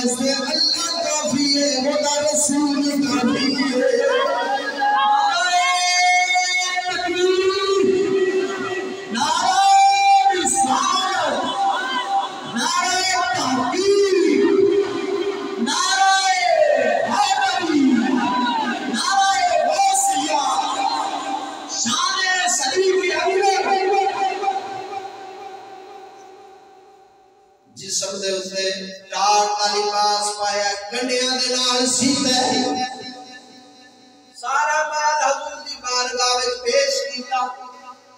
واسطے اللہ کافی ہے خدا رسول کافی ہے جسم دے اسے ٹاٹ کا لباس پایا گنڈیاں دے نال سیتا ہے سارا مال حضور دی بارگاہ وچ پیش کیتا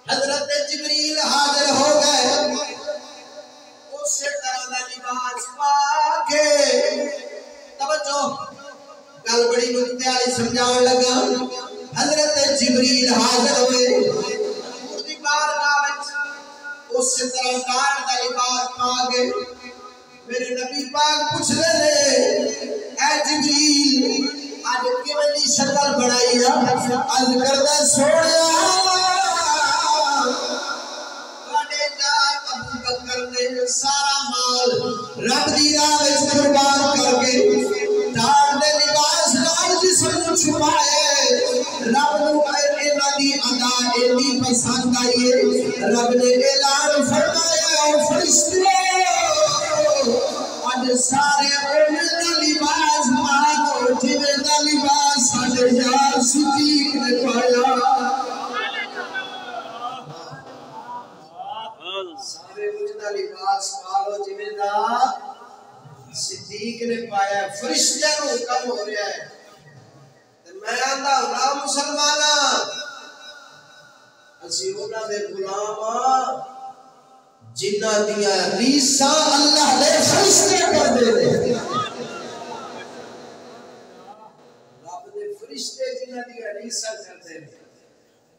حضرت جبریل حاضر ہو گئے اسی طرح دا لباس پا کے توجہ گل بڑی نکتے والی سمجھان لگا حضرت جبریل حاضر ہوئے حضور دی بارگاہ وچ اسی طرح ٹاٹ دا لباس پا کے میرے نبی پاک پوچھ رہے اے جبریل آج کیویں شکل بنائی ہے عرض کردا سونیا تواڈے جان ابو بکر نے سارا مال رب دی راہ وچ قربان کر کے ٹاٹ دے لباس نال جسم نوں چھپائے رب نوں انہاں دی ادا اتنی پسند آئی ہے رب نے اعلان فرمایا او فرشتے سارے اونے دا لباس مانو جویں دا لباس ساڈے یار صدیق نے پایا سارے اونے دا لباس پالو جویں دا صدیق نے پایا فرشتیاں نوں حکم ہو رہا ہے تے میں آندا ہاں مسلماناں اسی انہاں دے غلام ہاں جنہ دیا ریسا اللہ دے فرشتے کر دے دے رب دے فرشتے جنہ دیا ریسا کر دے دے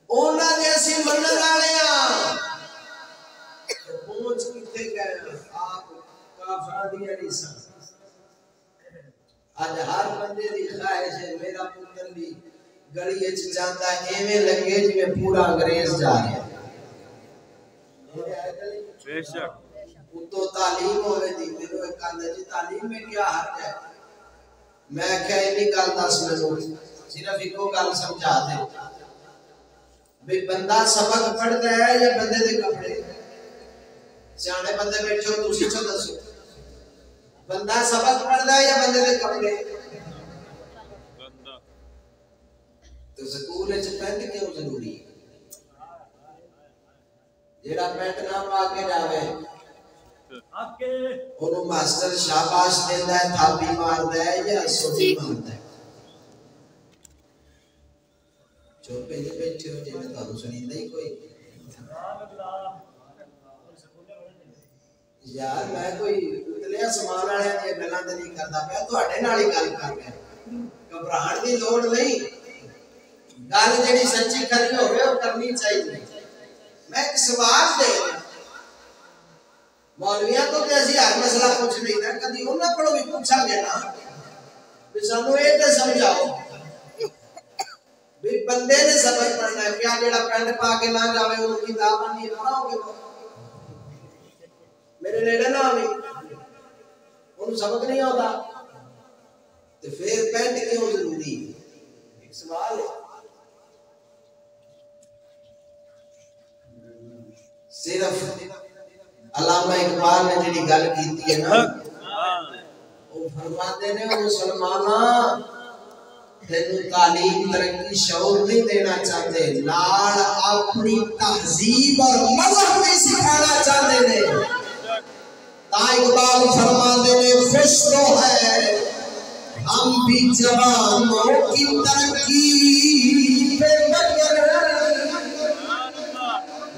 اونا دے اسی منن والے ہاں پہنچ کتے گئے آپ کافراں دیا ریسا آج ہر بندے دی خواہش ہے میرا پتر بھی گلی وچ جاندا ایویں لگے جویں پورا انگریز جا رہا ہے تو تعلیم ہوئے دی میرے ایک کہنے جی تعلیم میں کیا حق ہے میں کیا انہی گل دس میں صرف ایک کو گل سمجھا دے بھی بندہ سبق پڑھتا ہے یا بندے دے کپڑے سیانے بندے بیٹھے ہو تسی چو دسو بندہ سبق پڑھتا ہے یا بندے دے کپڑے تو سکول وچ پینٹ کیوں ضروری ہے جیڑا پینٹ نہ پا کے جاوے انہوں ماسٹر شاباش دیتا ہے تھاپی مارتا ہے یا سوٹی مارتا ہے چوپے نہیں بیٹھے ہو جی میں تو سنی نہیں کوئی یار میں کوئی اتلیا سامان والے یہ گلاں تے نہیں کردا پیا تواڈے نال ہی گل کر رہا گھبراہٹ دی لوڑ نہیں گل جڑی سچی کرنی ہوے او کرنی چاہیے میں ایک سوال دے مولویاں تو تے اسی ہر مسئلہ پوچھ نہیں نا کدی انہاں کولوں بھی پوچھا گے نا کہ سانوں اے تے سمجھاؤ بھی بندے نے سبق پڑھنا ہے کیا جڑا پینٹ پا کے نہ جاوے اونوں کتاب نہیں پڑھاؤ گے میرے نیڑے نہ آویں اونوں سبق نہیں آتا تے پھر پینٹ کیوں ضروری ہے ایک سوال ہے صرف علامہ اقبال نے جڑی گل کیتی ہے نا وہ فرماتے نے مسلماناں تینوں تعلیم ترقی شعور نہیں دینا چاہتے نال اپنی تہذیب اور مذہب بھی سکھانا چاہتے نے تا اقبال فرماتے نے خوش تو ہے ہم بھی جوانوں کی ترقی پہ مگر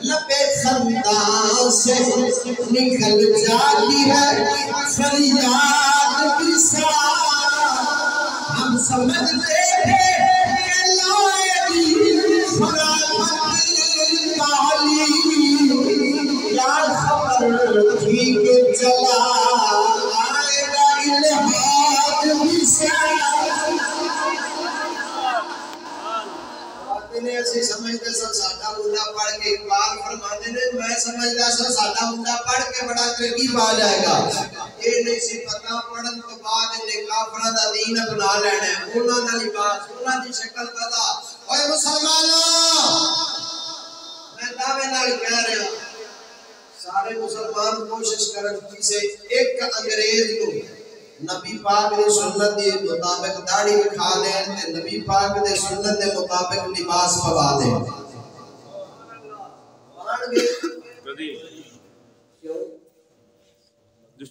لبے خندان سے نکل جاتی ہے فریاد کی ہم سمجھتے تھے کہ لائے گی فراغت تعلیم کیا خبر تھی کہ چلا آئے گا الہاد نے ایسی سمجھتے سن ساڈا منڈا پڑھ کے اقبال فرماتے نے میں سمجھدا سن ساڈا منڈا پڑھ کے بڑا ترقی پا جائے گا یہ نہیں سی پتہ پڑھن تو بعد نے کافرہ دا دین اپنا لینا ہے، انہاں دا لباس، انہاں دی شکل قضا۔ اوے مسلمانوں، میں دعوے نال کہہ رہا ہوں، سارے مسلمان کوشش کرن کسے ایک انگریز کو نبی پاک دی سنت دی مطابق داڑھی بکھا دیں تے نبی پاک دی سنت دے مطابق لباس پوا دیں۔ مان گئے کیوں؟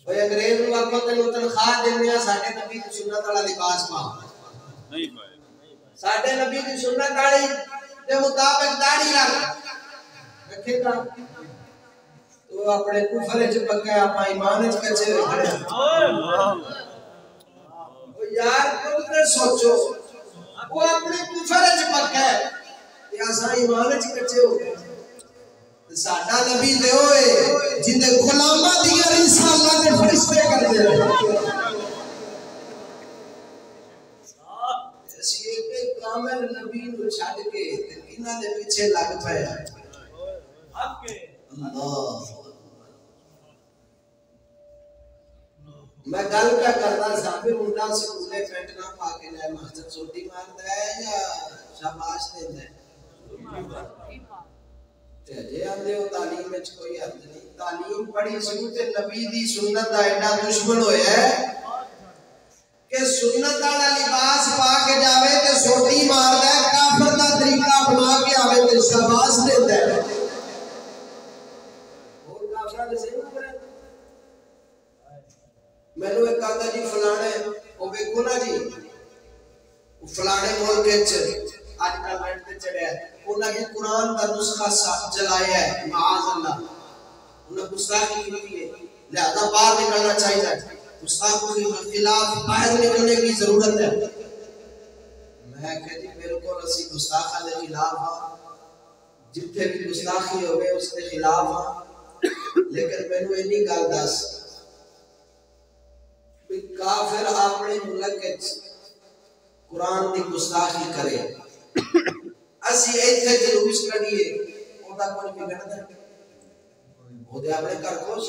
اوے انگریز نوں آکھو تینوں تنخواہ دیندے ہاں ساڈے نبی دی سنت والا لباس پا، نہیں پائے، ساڈے نبی دی سنت والی دے مطابق داڑھی رکھے گا تو اپنے کفر وچ پکا ہے، اپنا ایمان وچ کچے ہوئے کھڑے ہیں۔ یار خود تے سوچو، وہ اپنے کفر وچ پکا ہے تے اساں ایمان وچ کچے ہو گئے۔ ساڈا نبی تے ہوئے جن دے غلاماں دی رسالت دے فرشتے کردے ہیں۔ اسی ایک کامل نبی نوں چھڈ کے تے انہاں دے پیچھے لگ پئے ہیں۔ اللہ میں گل کیا کرتا صاحب منڈا سکولے پینٹ نہ پا کے جائے مسجد سوٹی مارتا ہے یا شاباش دیتا ہے؟ جی آندے ہو تعلیم میں کوئی حد نہیں، تعلیم پڑھی سکو تے نبی دی سنت دا ایڈا دشمن ہویا ہے کہ سنت والا لباس پا کے جاوے تے سوٹی مارتا ہے، کافر دا طریقہ اپنا کے آوے تے شاباش دیتا ہے۔ اور کافر دے صحیح نہ میں نے ایک کہا جی فلانے وہ بیکو نا جی فلانے ملک آج کل نیٹ تے چڑھیا ہے انہاں کی قرآن کا نسخہ جلایا ہے، معاذ اللہ انہاں گستاخی کی ہے، لہذا باہر نکلنا چاہیے، گستاخوں کے خلاف باہر نکلنے کی ضرورت ہے۔ میں کہا جی بالکل اسی گستاخاں دے خلاف ہاں، جتنے بھی گستاخی ہوئے اس کے خلاف ہاں، لیکن میں نے انی گل دس کافر اپنے ملک قرآن دی گستاخی کرے، اسی ایتھے جلوس کڈیے اودا کوئی بگڑدا اودے اپنے گھر خوش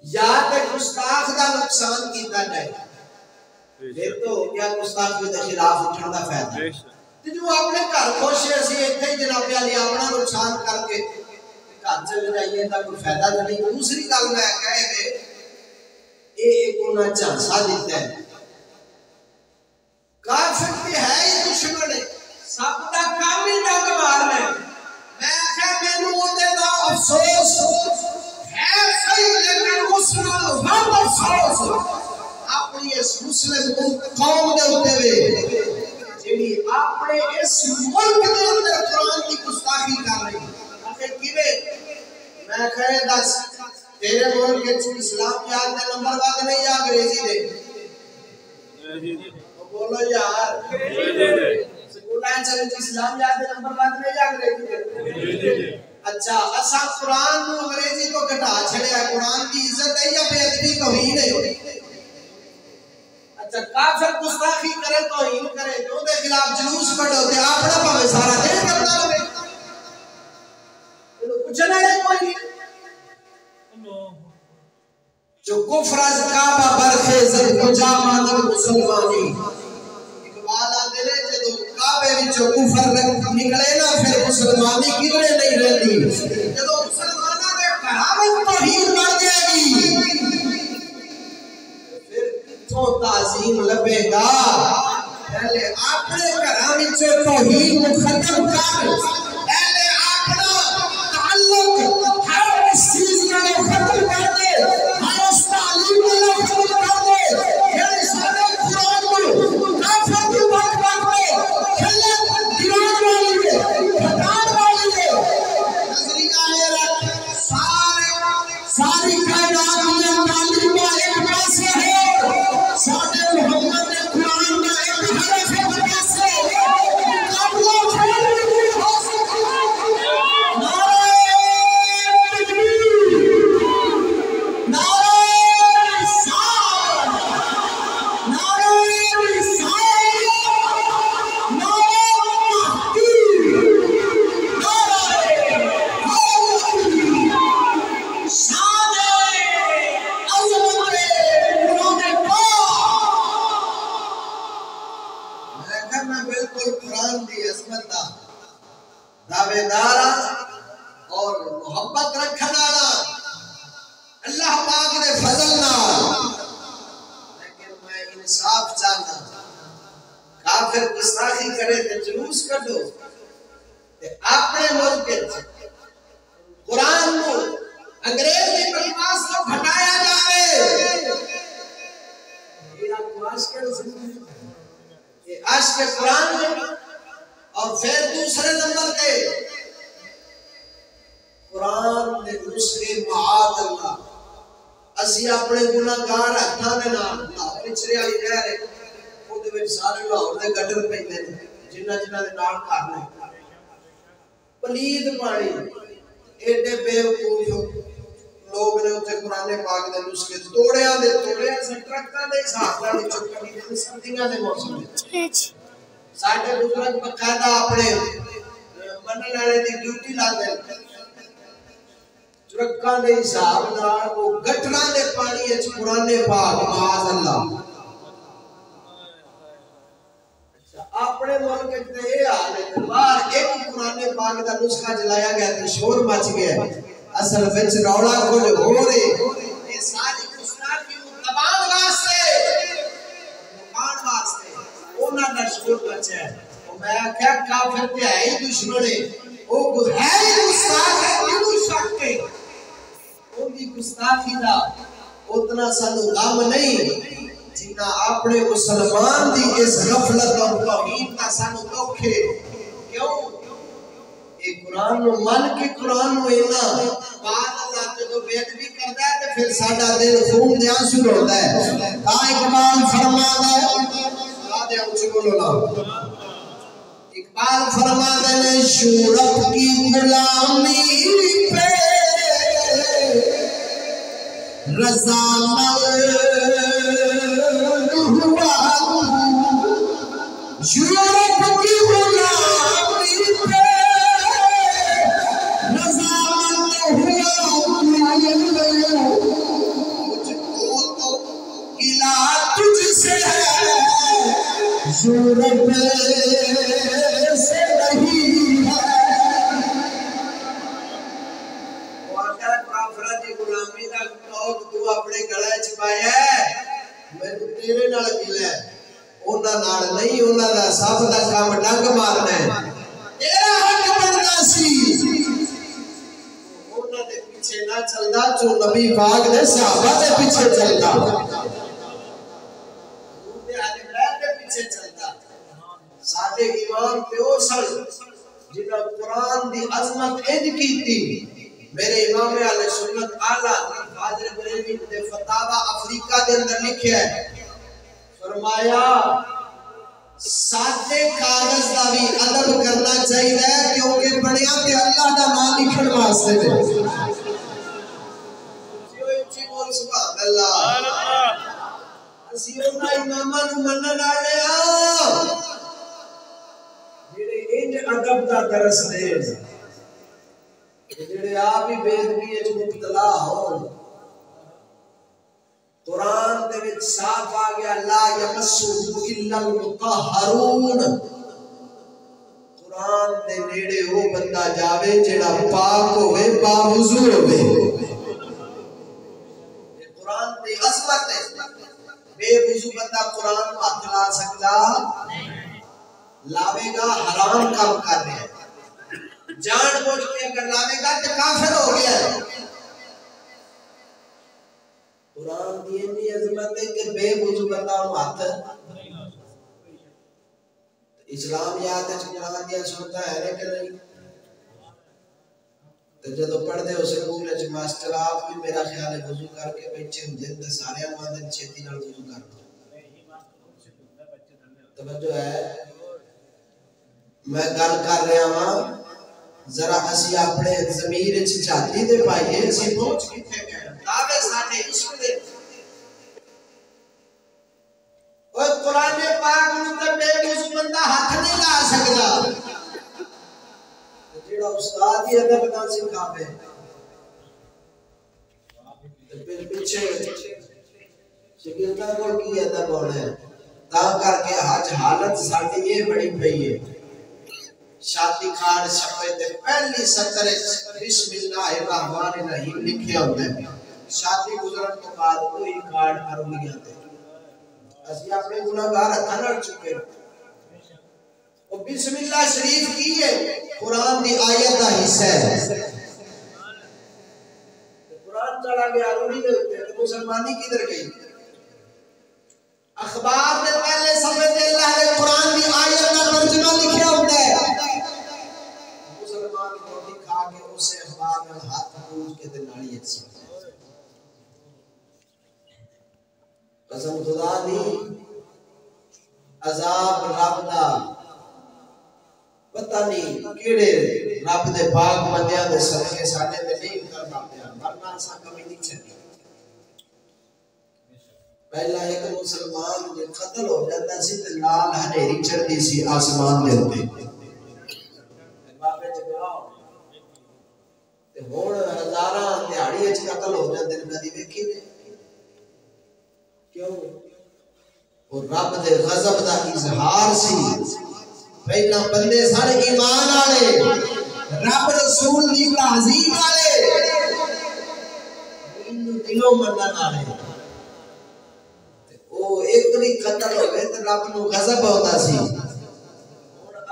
یا تے گستاخ دا نقصان کیتا جائے پھر تو ہو گیا گستاخی دے خلاف اٹھن دا فائدہ۔ تے جو اپنے گھر خوش ہے اسی ایتھے جناب علی اپنا نقصان کر کے گھر چلے جائیے تا کوئی فائدہ نہیں۔ دوسری گل میں کہے کہ ایک انہاں جھانسا دیتا ہے، کافر تے ہے ہی دشمن ہے، سب دا کام ہی ڈنگ مارنا ہے۔ میں آخر مینوں اودے دا افسوس ہے صحیح، لیکن اس نال ود افسوس اپنی اس مسلم قوم دے اوتے وے جیڑی اپنے اس ملک دے اندر قرآن کی گستاخی کر رہی ہے۔ آخر کیویں؟ میں کہے دس تیرے ملک کے اسلام یاد دے نمبر ود نہیں یا انگریزی دے؟ بولو یار، سکولیں چلے اسلام یاد دے نمبر ود نہیں یا انگریزی دے؟ اچھا اساں قرآن نو انگریزی کو گھٹا چھڑیا، قرآن کی عزت ہے یا بے ادبی توہین ہے؟ اچھا کافر گستاخی کرے توہین کرے جو دے خلاف جلوس کڈو تے اپنا پاوے سارا دن کرتا رہے، پوچھنا ہے کوئی نہیں۔ جو کفر از کعبہ برخیزد کجا ماند مسلمانی، اقبال آندے نے جدو کعبے وچوں کفر نکلے نا پھر مسلمانی کدھرے نہیں رہتی، جدو مسلماناں دے گھراں وچ توہین بڑھ جائے گی پھر کتھوں تعظیم لبے گا؟ پہلے اپنے گھراں وچوں توہین ختم کر، پہلے اپنا تعلق ہر اس چیز نال ختم کر دے، میں کہا میں بالکل قرآن دی عظمت دا دعوے دارا اور محبت رکھنا اللہ پاک نے فضل نہ، لیکن میں انصاف چاہتا کافر گستاخی کرے تے جلوس کڈو تے اپنے ملک قرآن کو انگریز کی بکواس کو گھٹایا جائے، یہ بکواس کے عاشق قرآن میں، اور پھر دوسرے نمبر پہ قرآن نے نسخے معاذ اللہ اسی اپنے گناہگار ہتھاں دے نال پچھڑے والی نہر ہے اودے وچ سارے لاہور دے گٹر پیندے نے جنہاں جنہاں دے نال گھر نے پلید پانی ایڈے بیوقوف لوگ نے اتنے قرآن پاک دے نسخے توڑیاں سے ٹرکاں دے حساب نال چکڑی دے سردیاں دے موسم وچ ساڈے بزرگ باقاعدہ اپنے منن والے دی ڈیوٹی لا دے ٹرکاں دے حساب نال وہ گٹراں دے پانی وچ قرآن پاک معاذ اللہ اپنے ملک تے یہ حال ہے باہر ایک قرآن پاک دا نسخہ جلایا گیا تے شور مچ گیا، اصل وچ رولا کچھ ہو رہے یہ ساری گستاخی دبان واسطے انہاں دا شور مچا ہے، میں کیا کافر تے ہے ہی دشمن ہے او ہے ہی گستاخ ہے کیوں شک ہے ان دی گستاخی دا اتنا سانو غم نہیں جنہ اپنے مسلمان دی اس غفلت اور توہین کا سانو دکھ ہے، کیوں یہ قرآن نو من کے قرآن نو اینا بعد اللہ جدو بےادبی کردا ہے تے پھر ساڈا دل خون دے آنسو روڑدا ہے، تا اقبال فرماتا ہے دے اونچی بولو نا، اقبال فرماتے ہیں شورت کی غلامی پہ رضا ہوا، شورت کی غلامی پہ رضا ہوا، مجھ کو تو گلا تجھ سے ہے شورت سے نہیں ہے، واقعہ کافرہ دی غلامی دا توق تو اپنے گلے چھپایا ہے، میں تو تیرے نال گلا ہے انہاں نال نہیں، انہاں دا سب دا کام ڈنگ مارنا ہے، تیرا حق بننا سی انہاں دے پیچھے نہ چلدا جو نبی پاک نے صحابہ دے پیچھے چلدا ساڈے امام تے او سن جنہاں قرآن دی عظمت انج کیتی، میرے امام اہل سنت اعلی حضرت بریلوی نے فتاوا افریقہ دے اندر لکھیا ہے، فرمایا سادے کاغذ دا بھی ادب کرنا چاہیے کیونکہ بڑیاں تے اللہ دا نام لکھن واسطے نے، سبحان اللہ اسی انہاں اماماں نوں منن والے ہاں جڑے انج ادب دا درس دے جڑے آپ ہی بے ادبی وچ مبتلا ہون، قرآن دے وچ صاف آ گیا لا یمسہ الا المطہرون، قرآن دے نیڑے وہ بندہ جاوے جڑا پاک ہوئے باوضو ہوئے، قرآن دی عظمت ہے، بے وضو بندہ قرآن کو ہاتھ لا سکتا لاوے گا حرام کام کر رہے ہیں، جان بوجھ کے اگر لاوے گا تو کافر ہو گیا ہے، قرآن دی اتنی عظمت ہے کہ بے وضو بندہ ہاتھ اسلام یاد ہے قرآن دیا سنتا ہے کہ نہیں، تو جدو پڑھ دے اسے سکول ہے ماسٹر آپ بھی میرا خیال ہے وضو کر کے بیٹھے ہوں دے سارے آمادن چھتی نال وضو کر دو، توجہ ہے میں گل کر رہا ہوں ذرا اسی اپنے ضمیر وچ جھاتی تے پائیے اسی پہنچ کتے گئے دعوے ساڈے عشق دے اور قرآن پاک نوں تے بے وضو بندہ ہاتھ نہیں لا سکدا، جڑا استاد ہی ادب نہ سکھاوے تے پھر پیچھے شاگرداں کول کی ادب ہونا ہے، تا کر کے آج حالت ساڑی یہ بڑی پئی ہے شادی کارڈ چھپے تے پہلی سطر بسم اللہ الرحمن الرحیم لکھے ہوتے ہیں شادی گزرن تو بعد کوئی کارڈ عربیاں تے اسی اپنے گناہگار ہتھاں چکے اور بسم اللہ شریف کی ہے قرآن دی آیت دا حصہ ہے قرآن چڑھا گیا عربی دے ہوتے مسلمانی کدھر گئی اخبار میں پہلے صفحے تے اللہ نے قرآن دی آیت کا ترجمہ لکھا ہوتا ہے مسلمان روٹی کھا کے اسے اخبار میں ہاتھ پوچھ کے تے ناڑی اچھی قسم خدا دی عذاب رب دا پتہ نہیں کیڑے رب دے پاک بندیاں دے صدقے ساڈے تے نہیں کرنا پیا ورنہ اساں کبھی نہیں چھڈی پہلا ایک مسلمان جو قتل ہو جاتا سی تے لال ہنیری چڑھدی سی آسمان دے اوتے بابے جگراؤ تے ہن ہزاراں دیہاڑی وچ قتل ہو جاندے نے کدی ویکھی نے کیوں اور رب دے غضب دا اظہار سی پہلا بندے سارے ایمان والے رب رسول دی تعظیم والے ان دلوں منن والے او ایک بھی قتل ہوئے تے رب نو غضب ہوندا سی ہن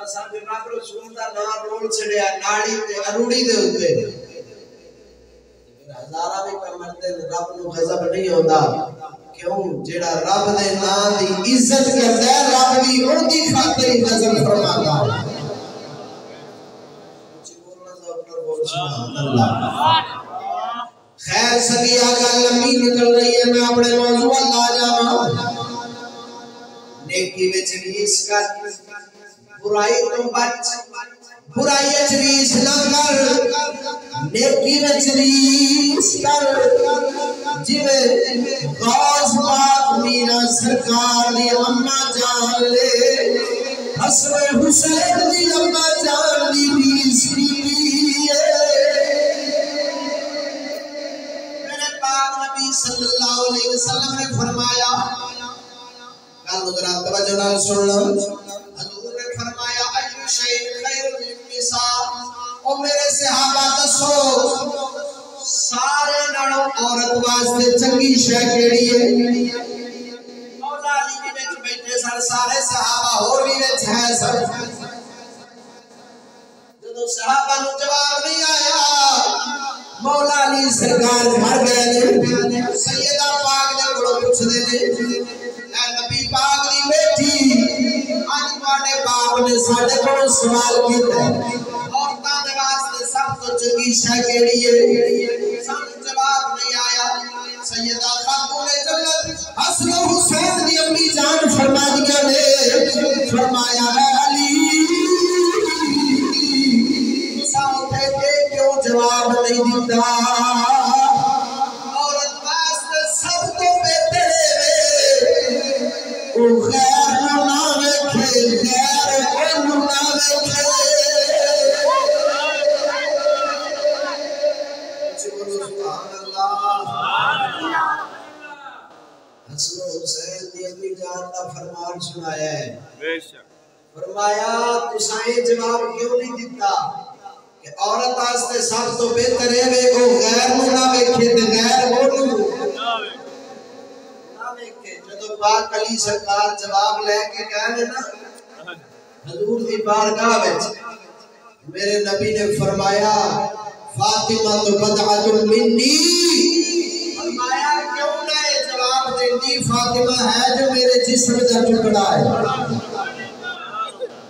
اساں دے رب رسول دا نام رول چھڑیا ناڑی تے اروڑی دے اوتے ہزاراں بھی مرتے رب نو غضب نہیں ہوندا کیوں جیڑا رب دے نام دی عزت کردا ہے رب بھی ان دی خاطر ہی غضب فرماتا ہے سبحان اللہ خیر سگی آگا لمبی نکل رہی ہے میں اپنے موضوع اللہ جاؤں نیکی وچ ریس کر برائی تو بچ برائی وچ ریس نہ کر نیکی وچ ریس کر جویں غوث پاک میرا سرکار دی اماں جان لے حسن حسین دی اماں جان دی ریس کی صلی اللہ علیہ وسلم نے فرمایا کل حضرات توجہ نال سن لو حضور نے فرمایا ایو شیء خیر للنساء او میرے صحابہ دسو سارے نالوں عورت واسطے چنگی شے کیڑی ہے مولا علی وچ بیٹھے سن سارے صحابہ ہور بھی وچ ہے سن جدوں صحابہ نو جواب نہیں آیا مولا علی سرکار گھر گئے سیدہ پاک نے بڑو پوچھ دے اے نبی پاک دی بیٹی آج تواڈے باپ نے ساڈے کولوں سوال کیتا ہے عورتاں دے واسطے سب تو چنگی شے کیڑی ہے سانوں جواب نہیں آیا سیدہ خاتون جنت حسن حسین دی امی جان فرما دیا نے فرمایا اے علی جواب نہیں دیتا عورت واسطے سب تو بہتر ہے او خیر نہ ویکھے خیر او نہ ویکھے سبحان اللہ حسن حسین دی امی جان دا فرمان سنایا ہے بے شک فرمایا تساں جواب کیوں نہیں دیتا کہ عورت واسطے سب تو بہتر ہے او غیر نو نہ ویکھے تے غیر او نہ ویکھے جدوں پاک علی سرکار جواب لے کے گئے نا حضور دی بارگاہ وچ میرے نبی نے فرمایا فاطمہ تو بدعۃ منی فرمایا کیوں نہ جواب دیندی فاطمہ ہے جو میرے جسم دا ٹکڑا ہے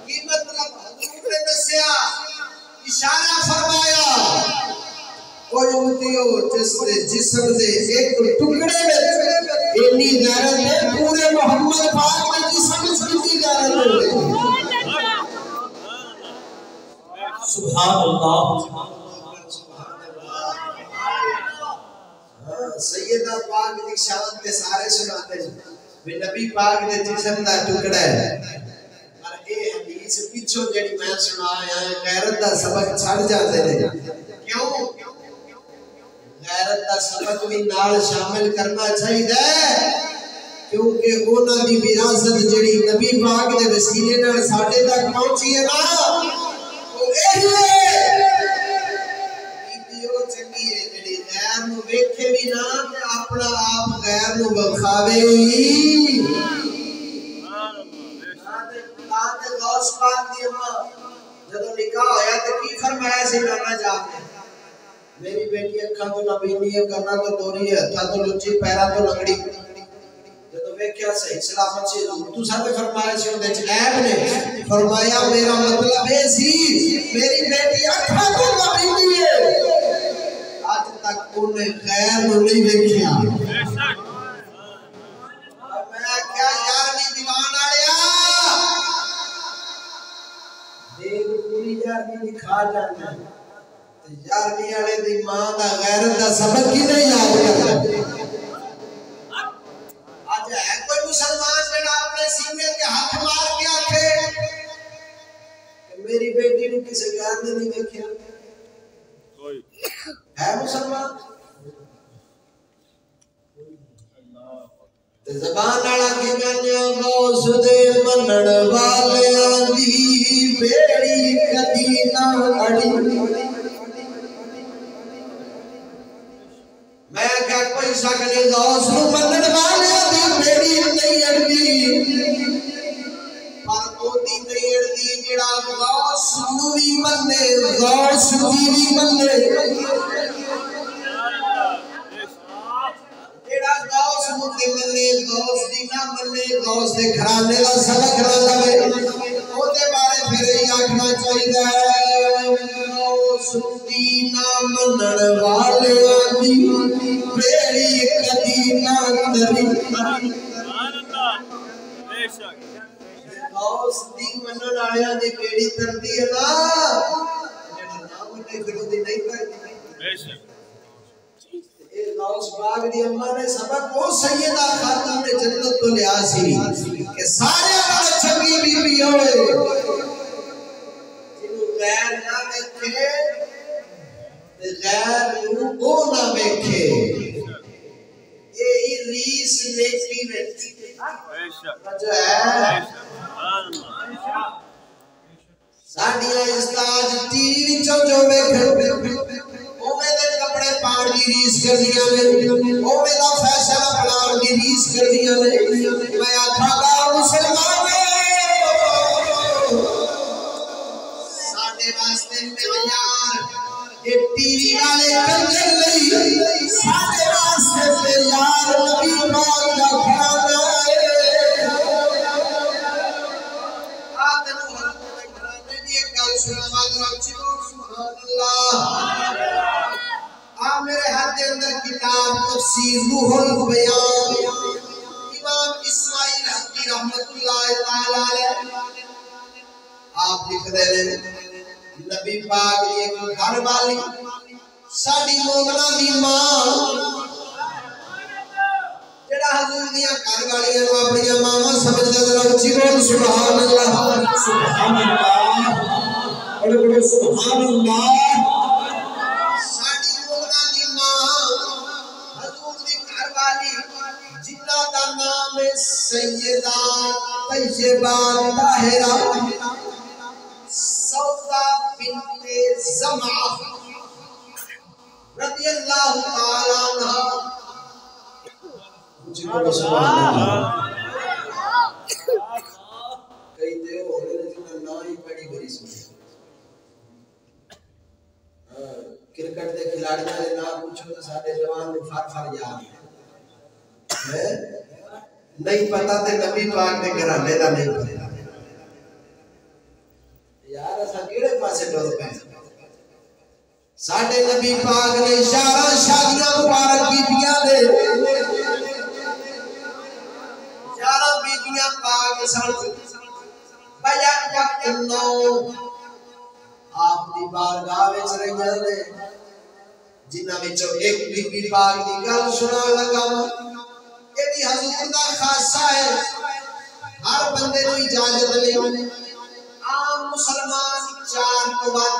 کی مطلب حضور نے دسیا اشارہ فرمایا کوئی امتیو جس دے جسم دے ایک ٹکڑے میں اتنی غیرت ہے پورے محمد پاک میں جسم سے اتنی غیرت ہے سبحان اللہ سیدہ پاک دی شان کے سارے سناتے ہیں نبی پاک دے جسم دا ٹکڑا ہے اے حدیث پیچھو جڑی میں سنایا ہے غیرت دا سبق چھڑ جاتے ہیں کیوں غیرت دا سبق بھی نال شامل کرنا چاہیے کیونکہ انہاں دی وراثت جڑی نبی پاک دے وسیلے نال ساڈے تک پہنچی ہے نا او بیبیو چنگی ہے جڑی غیر نو ویکھے بھی نہ تے اپنا آپ غیر نو وکھاوے غوث پاک دی اماں جدوں نکاح ہویا تے کی فرمایا سی نانا جان نے میری بیٹی اکھاں تو نہ بینی ہے کرنا تو دوری ہے ہتھاں تو لچی پیراں تو لنگڑی جدوں ویکھیا صحیح سلامت سی تو سب فرمایا سی اودے وچ عیب نے فرمایا میرا مطلب اے سی میری بیٹی اکھاں تو نہ بینی ہے اج تک اونے غیر نو نہیں ویکھیا میں کیا یار دی دیوان والیا پوری یارویں دی کھا جانا تے یارویں والے دی ماں دا غیرت دا سبق کی نہیں یاد کرتا اج ہے کوئی مسلمان جڑا اپنے سینے تے ہاتھ مار کے آکھے کہ میری بیٹی نو کسے غیر نے نہیں دیکھیا کوئی ہے مسلمان تے زبان والا کی گنیا غوث دے منن والیاں دی بیڑی کدی نہ اڑی میں کہ کوئی شک نہیں غوث نو منن والیاں دی بیڑی نہیں اڑدی پر او دی نہیں اڑدی جڑا غوث نو وی مننے غوث دی وی مننے غوث مجھے ملے غوث دی نہ ملے غوث دے گھرانے دا سبق نہ لوے او دے بارے پھر ہی آکھنا چاہیے غوث دی نہ منن والے دی بیڑی کدی نہ تری سبحان اللہ بے شک غوث دی منن والے دی بیڑی ترتی ہے نا جڑا نہ منے پھر دی نہیں کرتی بے شک غوث پاک دی اماں نے سبق وہ سیدہ خاتون جنت تو لیا سی کہ سارے بڑے چنگی بی بی ہوئے جنہوں غیر نہ دیکھے غیر نو نہ دیکھے یہی ریس نیکی میں جو ہے ساڑیاں استاج ٹی وی جو بیکھے اوے دے کپڑے پاڑ دی ریس کر دیا میں اوے دا فیشن اپناؤ دی ریس کر دیا میں آکھا گا مسلمان ساڑے واسطے میرے یار یہ ٹی وی والے کنجر لئی ساڑے واسطے میرے یار نبی پاک دا کھانا ہے آدھن حضرت گھرانے دی ایک گل سنا سبحان اللہ میرے ہاتھ کے اندر کتاب تفسیر روح البیان امام اسماعیل حقی رحمت اللہ تعالی علیہ آپ لکھ رہے ہیں نبی پاک ایک گھر والی ساڈی مومنہ دی ماں جڑا حضور دیاں گھر والیاں نو اپنی ماواں سمجھدا ذرا اونچی بول سبحان اللہ سبحان اللہ بڑے بڑے سبحان اللہ دا نام سیدہ طیبہ طاہرہ سودا بنت زمعہ رضی اللہ تعالی عنہ کئی دے ہونے جنہاں نا ہی پڑی بری سنی کرکٹ دے کھلاڑیاں دے نام پوچھو تو سارے جوان نے فار یاد ہے نہیں پتا تے نبی پاک نے گھرانے دا نہیں پتا یار اساں کیڑے پاسے ٹر پے ساڈے نبی پاک نے اشارہ شادیاں مبارک کیتیاں دے اشارہ بیبیاں پاک سن بیان وقت نو آپ دی بارگاہ وچ رہیاں نے جنہاں وچوں ایک بی بی پاک دی گل سنا لگا یہ حضور دا خاصہ ہے ہر بندے نو اجازت نہیں عام مسلمان 4 تو بعد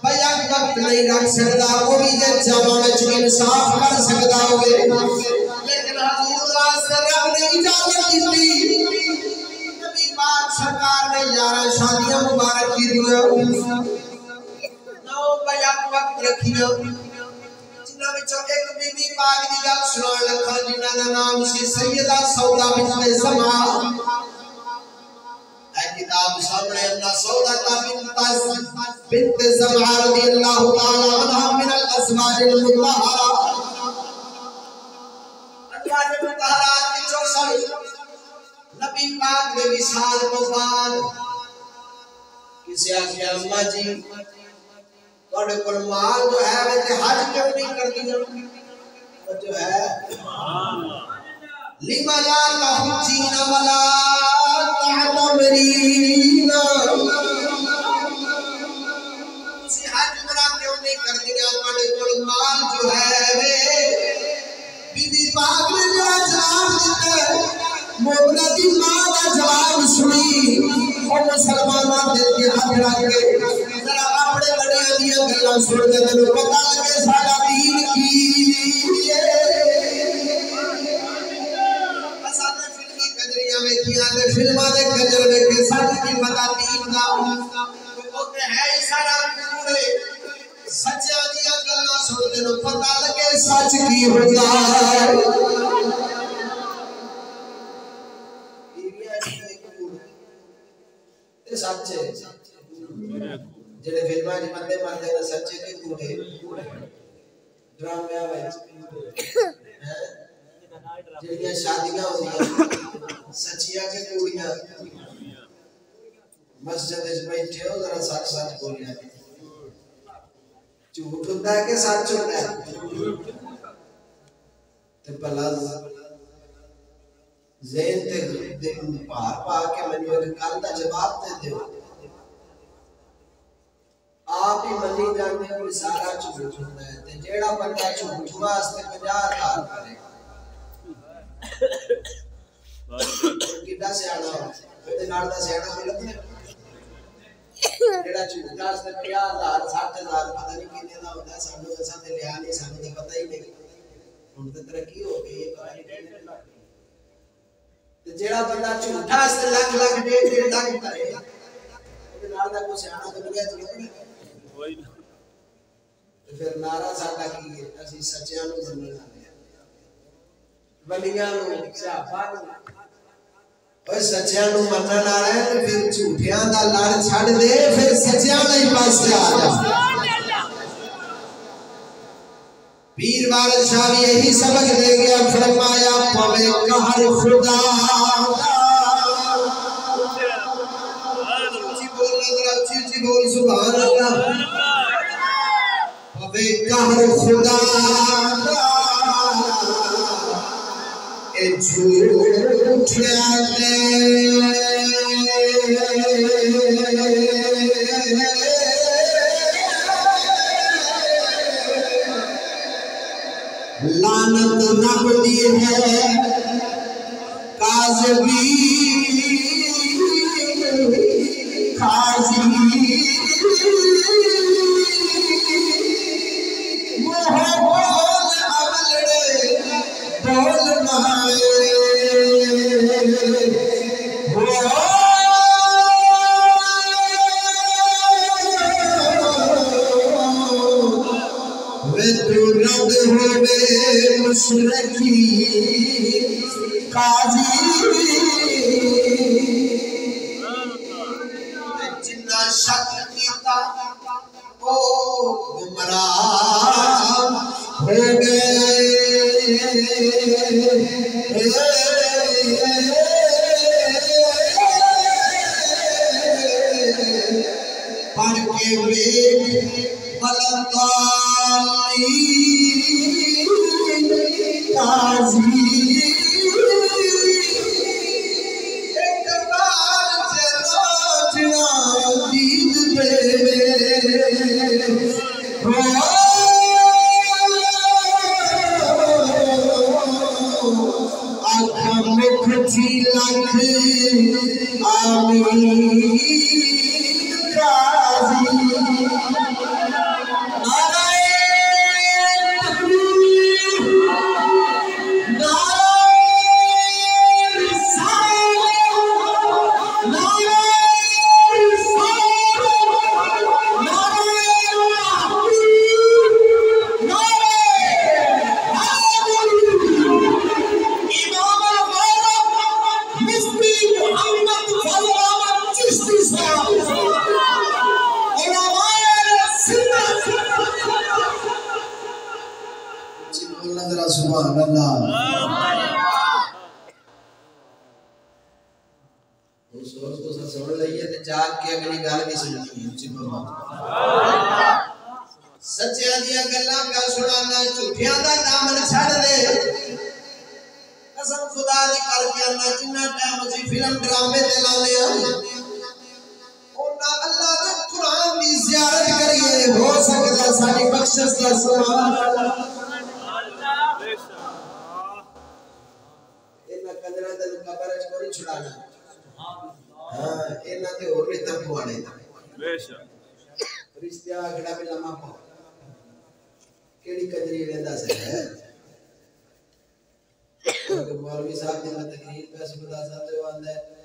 بیان وقت نہیں رکھ سکتا وہ بھی جے جامع وچ انصاف کر سکتا ہوئے لیکن حضور واسطے رب نے اجازت دی نبی پاک سرکار نے 11 شادیاں مبارک کی دیا 9 بیعت وقت رکھیا جنہاں وچوں ایک بی بی پاک دی گل سنان لگا جنہاں دا نام سی سیدہ سودا بنت زمعہ اے کتاب سامنے اپنا سودا بنت زمعہ رضی اللہ تعالی عنہا من الازواج المطہرہ اللہ نے مطہرات کی چوسل نبی پاک نے وصال کو بعد کسی آگے اماں جی توڑے کل مال جو ہے ویسے حج کیوں نہیں کر دیا وہ جو ہے لِمَا لَا تَحُجِّينَ وَلَا تَعْتَمِرِينَ اسی حج عمرہ کیوں نہیں کر دیا توڑے کل مال جو ہے بی بی پاک نے جو جواب دیتا ہے مومنہ دی ماں دا جواب سنی اور مسلمانہ دل کے حق رکھے ذرا اپنے بڑے دیا گلہ سن دے دے پتہ لگے سارا دین کی اساتے فلمی قدریاں میں کیا دے فلمہ دے قدر میں کہ ساتھ کی پتہ دین دا تو ہوتے ہیں ہی سارا پورے سچے دیا گلہ سن دے دے پتہ لگے سچ کی ہوتا ہے سچے جڑے فلماں وچ بندے مرتے نے سچے تے کوڑے ڈرامے وچ جڑیاں شادیاں ہوندیاں سچیاں تے کوڑیاں مسجد وچ بیٹھے ہو ذرا سچ سچ بولیا جھوٹ ہوندا ہے کہ سچ ہوندا ہے تے بھلا ذہن تے پار پا کے مینوں ایک گل دا جواب دے دیو آپ ہی منی جاندے ہو سارا جھوٹ ہوندا ہے تے جیڑا بندہ جھوٹ واسطے 50,000 کرے کڈا سیاڑا تے نال دا سیاڑا ملت ہے جیڑا جھوٹ واسطے 50,000 60,000 پتہ نہیں کنے دا ہوندا سانو اساں تے لیا نہیں سانو تے پتہ ہی نہیں ہن تے ترقی ہو گئی ہے جیڑا بندہ جھوٹا اس لکھ لکھ ڈیڑھ لاکھ کرے تے نال دا کوئی سیاڑا دنیا چ نہیں تے پھر نعرہ ساڈا کی ہے اسی سچیاں نوں منن والے ولیاں نوں صحابہ نوں اوے سچیاں نوں منن والے تے پھر جھوٹیاں دا لڑ چھڈ دے پھر سچیاں لئی پاسے آ جا پیر والد شاہ بھی یہی سبق دے گیا فرمایا پوے قہر خدا اچھی بول سبحان اللہ پوے قہر خدا اے جھوٹ لعنت رب دی ہے کاذبی قاضی محبت عمل بول مائے رد ہوئے مشرکی قاضی جنہ شک کیتا وہ گمراہ ہو گئے پڑھ کے بیٹھ قاضی ایک بار چلا دید آنکھ مکھ تھی لکھ آمین قاضی نعرہ سبحان اللہ سوچ تو سن لئیے تے جاگ کے اگلی گل بھی سننی ہے سچیاں دیاں گلاں پہ سنانا جھوٹیاں دا دامن چھڑ دے قسم خدا دی کر کے اللہ جنہ ٹائم اسی فلم ڈرامے تے لانے اونا اللہ دے قرآن دی زیارت کریے ہو سکتا ساری بخشش دا سبحان اللہ اینا قدرہ دل قبر اچ کوئی چھڑانا ہاں اینا تے اور بھی تب پوانے رشتہ آگڑا بھی لمحہ پاؤ کیڑی قدری ویندا سے ہے مولوی صاحب نے تقریر پہ سبدا صاحب جو آندا ہے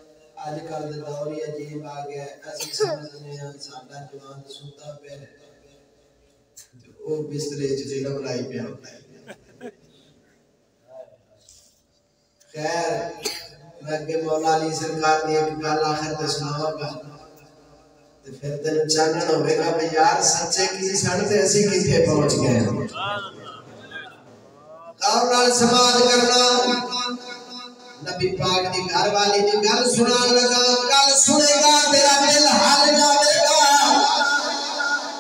آج کل دے دور ہی عجیب آ گیا ہے اسی سمجھنے ہیں ساڈا جوان سوتا پہ او بسترے وچ جیڑا بنائی پیا ہوتا ہے خیر میں کہ مولا علی سرکار دی ایک گل آخر تے سناواں گا تے پھر تینوں چانن ہوے گا کہ یار سچے کی سن تے اسی کتھے پہنچ گئے غور نال سماعت کرنا نبی پاک دی گھر والی دی گل سنان لگا گل سنے گا تیرا دل ہل جاوے گا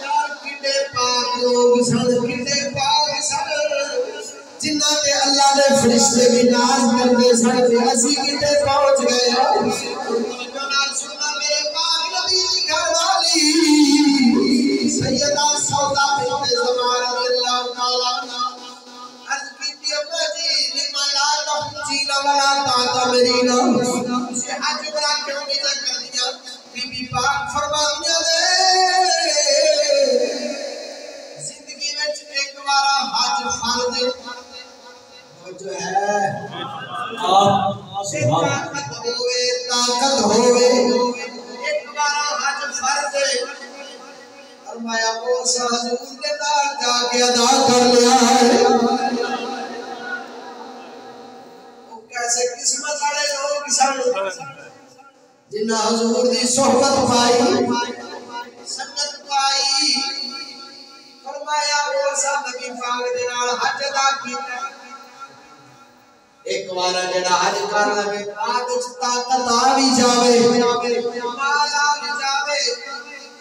یار کڈے پاک لوگ سن کڈے پاک سن جنہ تے اللہ دے فرشتے بھی ناز کردے سن تے اسی کڈے پہنچ گئے نال سننا میرے پاک نبی دی گھر والی سیدہ سودا بنت زمان رضی اللہ تعالی عنہا جینا والا تاتا مرینا سے حج برا کیوں نہیں کر دیا بی بی پاک فرمایا دے زندگی وچ ایک بار حج فرض وہ جو ہے طاقت ہوے ایک بار حج فرض فرمایا وہ حضور دے نال جا کے ادا کر لیا ہے ایسے قسمت والے لوگ سن جنہاں حضور دی صحبت پائی سنت پائی فرمایا وہ سب نبی پاک دے نال حج ادا کیتا ایک بار جڑا حج کر لگے بعد وچ طاقت آ وی جاوے مال آ وی جاوے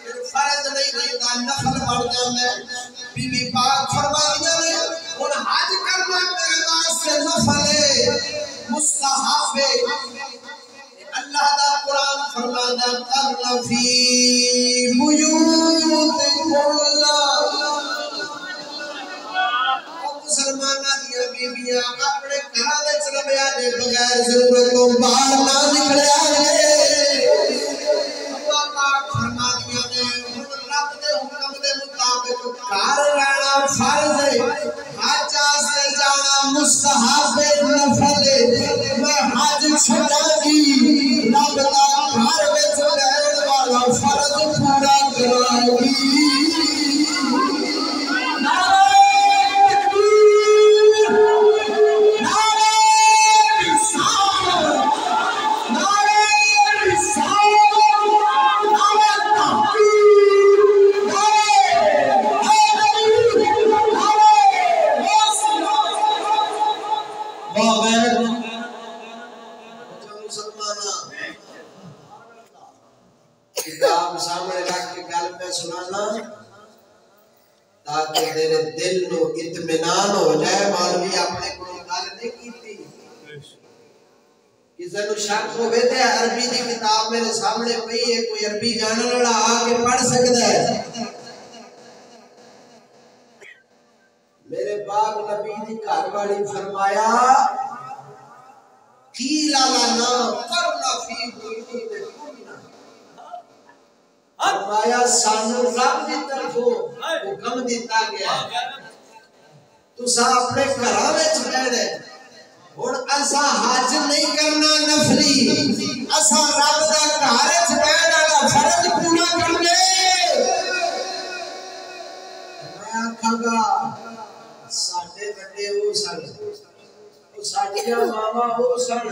پھر فرض نہیں رہندا نفل بن جاندا ہے بی بی پاک فرمایا نے ہن حج کرنا میرے واسطے نفل ہے مستحب اللہ دا قرآن فرمانا کرنا فی بیوتکم مسلمانہ دیا بیبیاں اپنے گھراں وچ رہیا دے بغیر ضرورت تو باہر نہ نکلیا جے اللہ پاک فرما دیا نے رب دے حکم دے مطابق گھر رہنا فرض ہے حج سے جانا مستحب نفل میں حج چھڈاں گی رب دا گھر وچ رہن والا فرض پورا کراں گی تاکہ میرے دل نو اطمینان ہو جائے مولوی اپنے کو گل نہیں کیتی کسی نو شک ہوے تے عربی دی کتاب میرے سامنے پئی ہے کوئی عربی جانن والا آ کے پڑھ سکدا ہے میرے پاک نبی دی گھر والی فرمایا قیل لنا قرنا فی بیوتکم فرمایا سانو رب دی طرفوں حکم دیتا گیا تساں اپنے گھراں وچ رہنا ہن اساں حج نہیں کرنا نفلی اساں رب دا گھر وچ رہن والا فرض پورا کرنے میں آکھاں گا ساڈے بڑے او سن او ساڈیاں ماواں او سن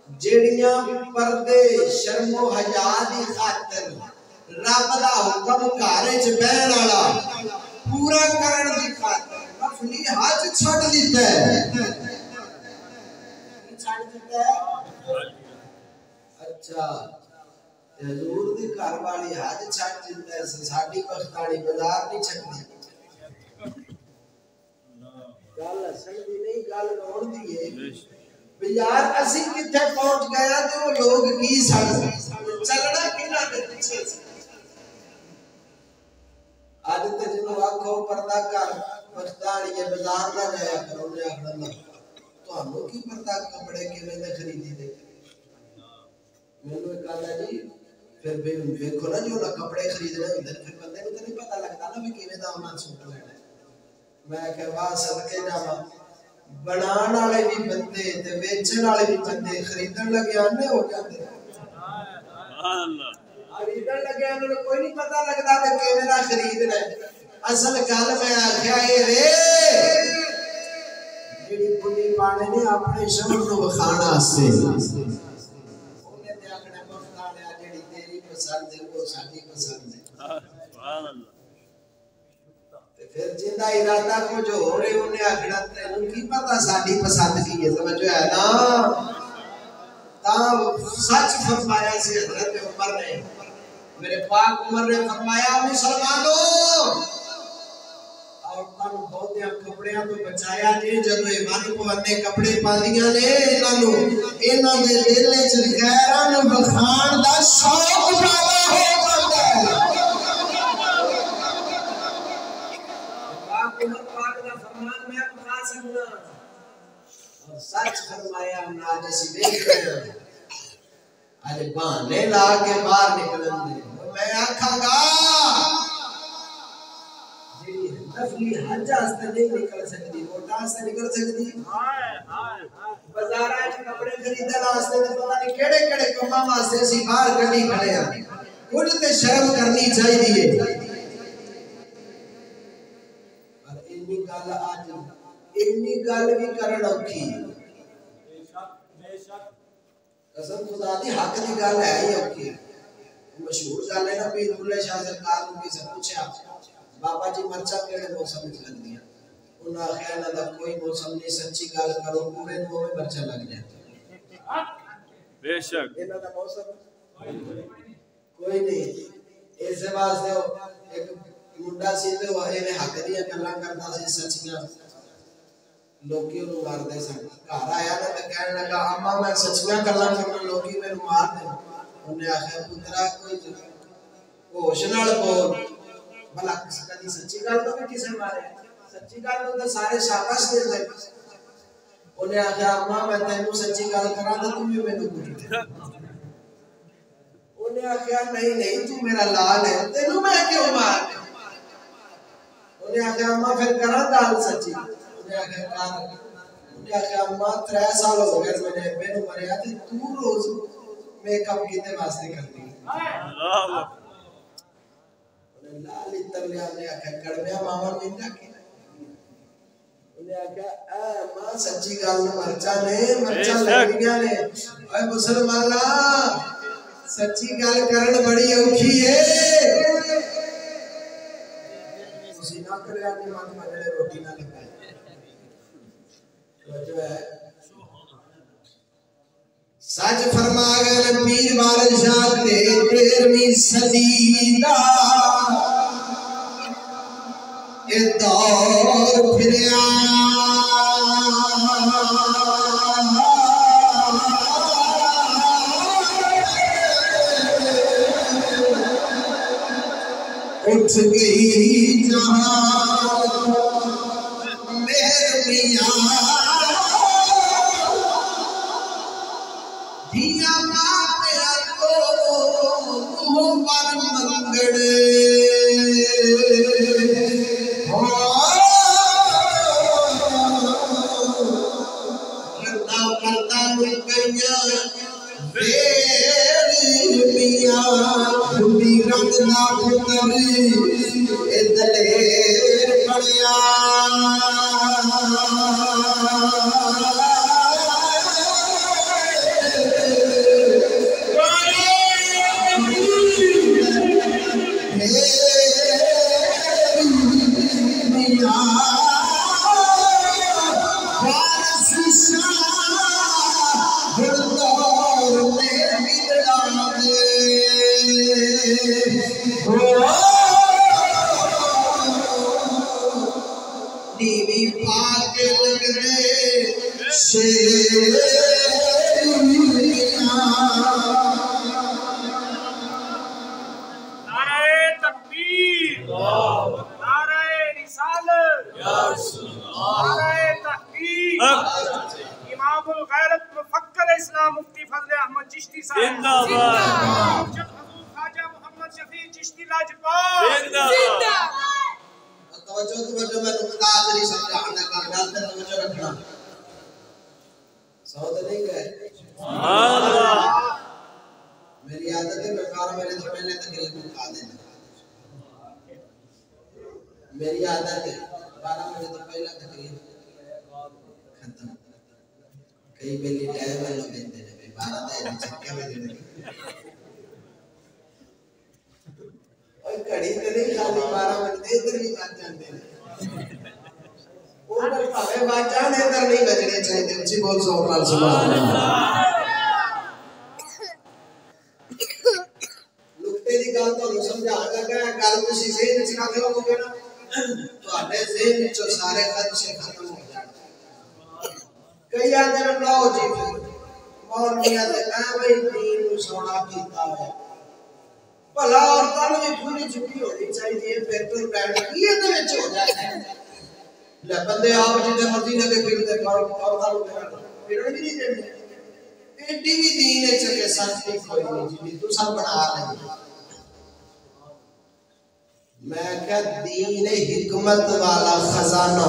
جیڑیاں پردے شرم و حیا دی خاطر رب دا حکم گھر وچ بیٹھن والا پورا کرن دی خاطر نفلی حج چھڑ دیتا ہے چھڑ دیتا ہے اچھا حضور دی گھر والی حج چھڑ دیتا ہے ساڈی بختانی بازار نہیں چھڑتی گل اصل دی نہیں گل روڑ دی ہے یار اسی کتھے پہنچ گیا تو وہ لوگ کی سن چلنا کنا دے پیچھے آج تے جنوں آکھو پردہ کر بختانی یہ بازار نہ جایا کرو نے آکھنا تانوں کی پردہ کپڑے کیویں دے خریدی دے مینوں ایک آندا جی پھر دیکھو نا جو کپڑے خریدنے ہوندے پھر بندے نوں تے نہیں پتہ لگدا نا بھی کیویں دا انہاں سوٹ لینا میں کہ واہ صدقے جاواں بنان والے بھی بندے تے بیچن والے بھی بندے خریدن لگے آنے ہو جاندے سبحان اللہ خریدن لگے انہاں نوں کوئی نہیں پتہ لگدا کہ کیویں دا خریدنا ہے اصل گل میں آکھیا اے وے جڑی بڈھی پانے نے اپنے شوہر نوں وکھانا واسطے اونے تے اپنے مختاریاں جڑی تیری پسند ہے وہ ساڈی پسند ہے سبحان اللہ پھر جندا ارادہ کچھ ہو رہے انہیں آخنا تینوں کی پتہ ساڈی پسند کی ہے سمجھو ہے نا تاں سچ فرمایا سی حضرت عمر نے میرے پاک عمر نے فرمایا مسلمانوں عورتاں نوں بہتیاں کپڑیاں تو بچایا جی جدوں یہ من پوانے کپڑے پاندیاں نے انہاں دے دل وچ غیراں نوں بخان دا شوق پیدا ہو جاندا ہے عمر پاک دا فرمان میں بتا سکنا اور سچ فرمایا آج اسی دیکھ رہے ہیں آج بہانے لا کے باہر نکلن دے میں آکھاں گا جی نفلی حج واسطے نہیں نکل سکتی ووٹاں واسطے نکل سکتی بازاراں وچ کپڑے خریدن واسطے تے پتہ نہیں کیڑے کیڑے کماں واسطے اسی باہر کڈی کھڑے ہاں کچھ تے شرم کرنی چاہیے گل آج اتنی گل بھی کرن اوکھی قسم خدا دی حق دی گل ہے ہی اوکھی مشہور گل ہے نا پیر بلے شاہ سرکار نوں کسے پوچھیا بابا جی مرچاں کیڑے موسم وچ لگدیاں انہاں آکھیا انہاں دا کوئی موسم نہیں سچی گل کرو پورے نوں میں مرچاں لگ جائیں بے شک انہاں دا موسم کوئی نہیں اس واسطے ایک منڈا سی تے وہ اے حق دیاں گلاں کردا سی سچیاں لوکی اونوں ماردے سن گھر آیا نا تے کہن لگا اما میں سچیاں گلاں کرنا لوکی مینوں مار دے اونے آکھیا پترا کوئی ہوش نال بول بھلا کدی سچی گل تو بھی کسے مارے سچی گل تو سارے شاباش دے دے اونے آکھیا اما میں تینوں سچی گل کراں تے تو بھی مینوں کٹ دے اونے آکھیا نہیں نہیں تو میرا لال ہے تینوں میں کیوں مار انہیں آکھا اماں پھر کرا گل سچی انہیں آکھا اماں 3 سال ہو گئے میں نے مریا تھی تو روز میک اپ کیتے واسطے کرتی انہیں لال اتر لیا انہیں آکھا کڑویا ماما مینڈا کی انہیں آکھا اے ماں سچی گل مرچا نے مرچا لگیاں نے اے مسلمانا سچی گل کرن بڑی اوکھی ہے نہ کرے اپنی ماں مجھے روٹی نہ لگائے جو ہے سچ فرما گئے پیر وارث شاہ تے 13ویں صدی دا اے دور پھریا اٹھ گئی جہاں مہر میاں دیا ماں تو منہ پر منگڑے کرتا کرتا مل گئیاں خودی رنگ نہ پتر دلیر پڑیا نیوی پاک لگنے سے نعرہ تکبیر، نعرہ رسالت، نعرہ تحقیق، امام الغیرت مفکر اسلام مفتی فضل احمد چشتی صاحب زندہ باد، حضور خواجہ محمد شفیع چشتی لاجپت زندہ باد۔ توجہ میں نقطہ آخری سمجھانا کر ڈالتے توجہ رکھنا سعود نہیں گئے سبحان اللہ۔ میری عادت ہے میں 12 بجے سے پہلے تقریر مکا دینا، میری عادت ہے 12 بجے سے پہلے تقریر ختم۔ کئی بیلی ٹائم ہے لوگ دیتے ہیں 12 دے چکے میں دینے اور کڑی تے نہیں خالی 12 بجے ادھر بھی بات جانتے ہیں اوپر پاوے بات جان ادھر نہیں بجنے چاہیے اچھی بول سبحان اللہ۔ نقطے دی گل تو سمجھا لگا گل تسی ذہن وچ رکھ لو گے نا تواڈے ذہن وچ سارے خدشے ختم ہو جان۔ کئی آدھے لو جی مولویاں تے ایویں دین نو سونا کیتا ہے بھلا عورتاں نوں بھی پوری چھٹی ہونی چاہیے پھر بیٹھ کے یہ وچ ہو جاتا ہے لے بندے آپ جتنے مرضی لگے پھرتے عورتاں نوں پھرن بھی نہیں دیندے ایڈی بھی دین ہے چکے سچ نہیں کوئی نہیں جی تو سب بنا لیں۔ میں کہ دین حکمت والا خزانہ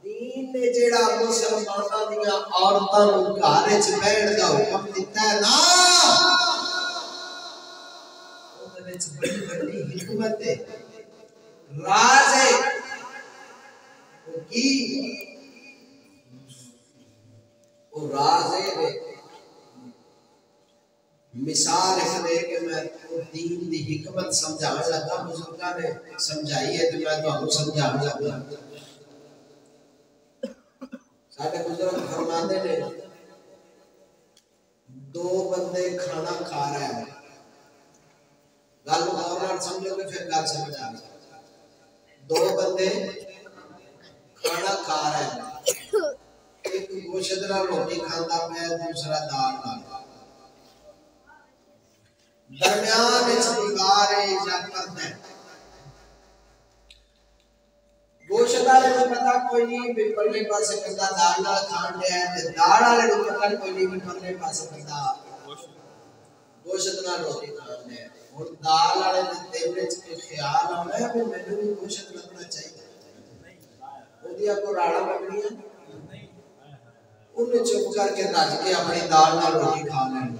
دین نے جیڑا مسلماناں دیاں عورتاں نوں گھر وچ بیٹھ دا حکم دتا ہے نا اودے وچ بڑی بڑی حکمت ہے راز ہے وہ کی وہ راز ہے مثال اس لئے کہ میں دین دی حکمت سمجھانے لگا بزرگاں نے سمجھائی ہے تو میں تانوں سمجھانے لگا۔ ساڈے بزرگ فرماتے نے دو بندے کھانا کھا رہے ہیں گل غور نال سمجھو گے پھر گل سمجھ آ گئی۔ دو بندے کھانا کھا رہے ہیں ایک گوشت نال روٹی کھاندا پیا دوسرا دال نال درمیان وچ دیوار ہے یا پردہ ہے گوشت والے کو پتہ کوئی نہیں بھی پرلے پاسے بندہ دال نال کھان دیا ہے تے دال والے کو پتہ کوئی نہیں بھی پرلے پاسے بندہ گوشت نال روٹی کھان دیا ہے۔ ہن دال والے دے دل وچ کوئی خیال آنا ہے کہ مینوں بھی گوشت لگنا چاہیے اودیاں کو راڑا لگنی ہے انہیں چپ کر کے رج کے اپنی دال نال روٹی کھا لینی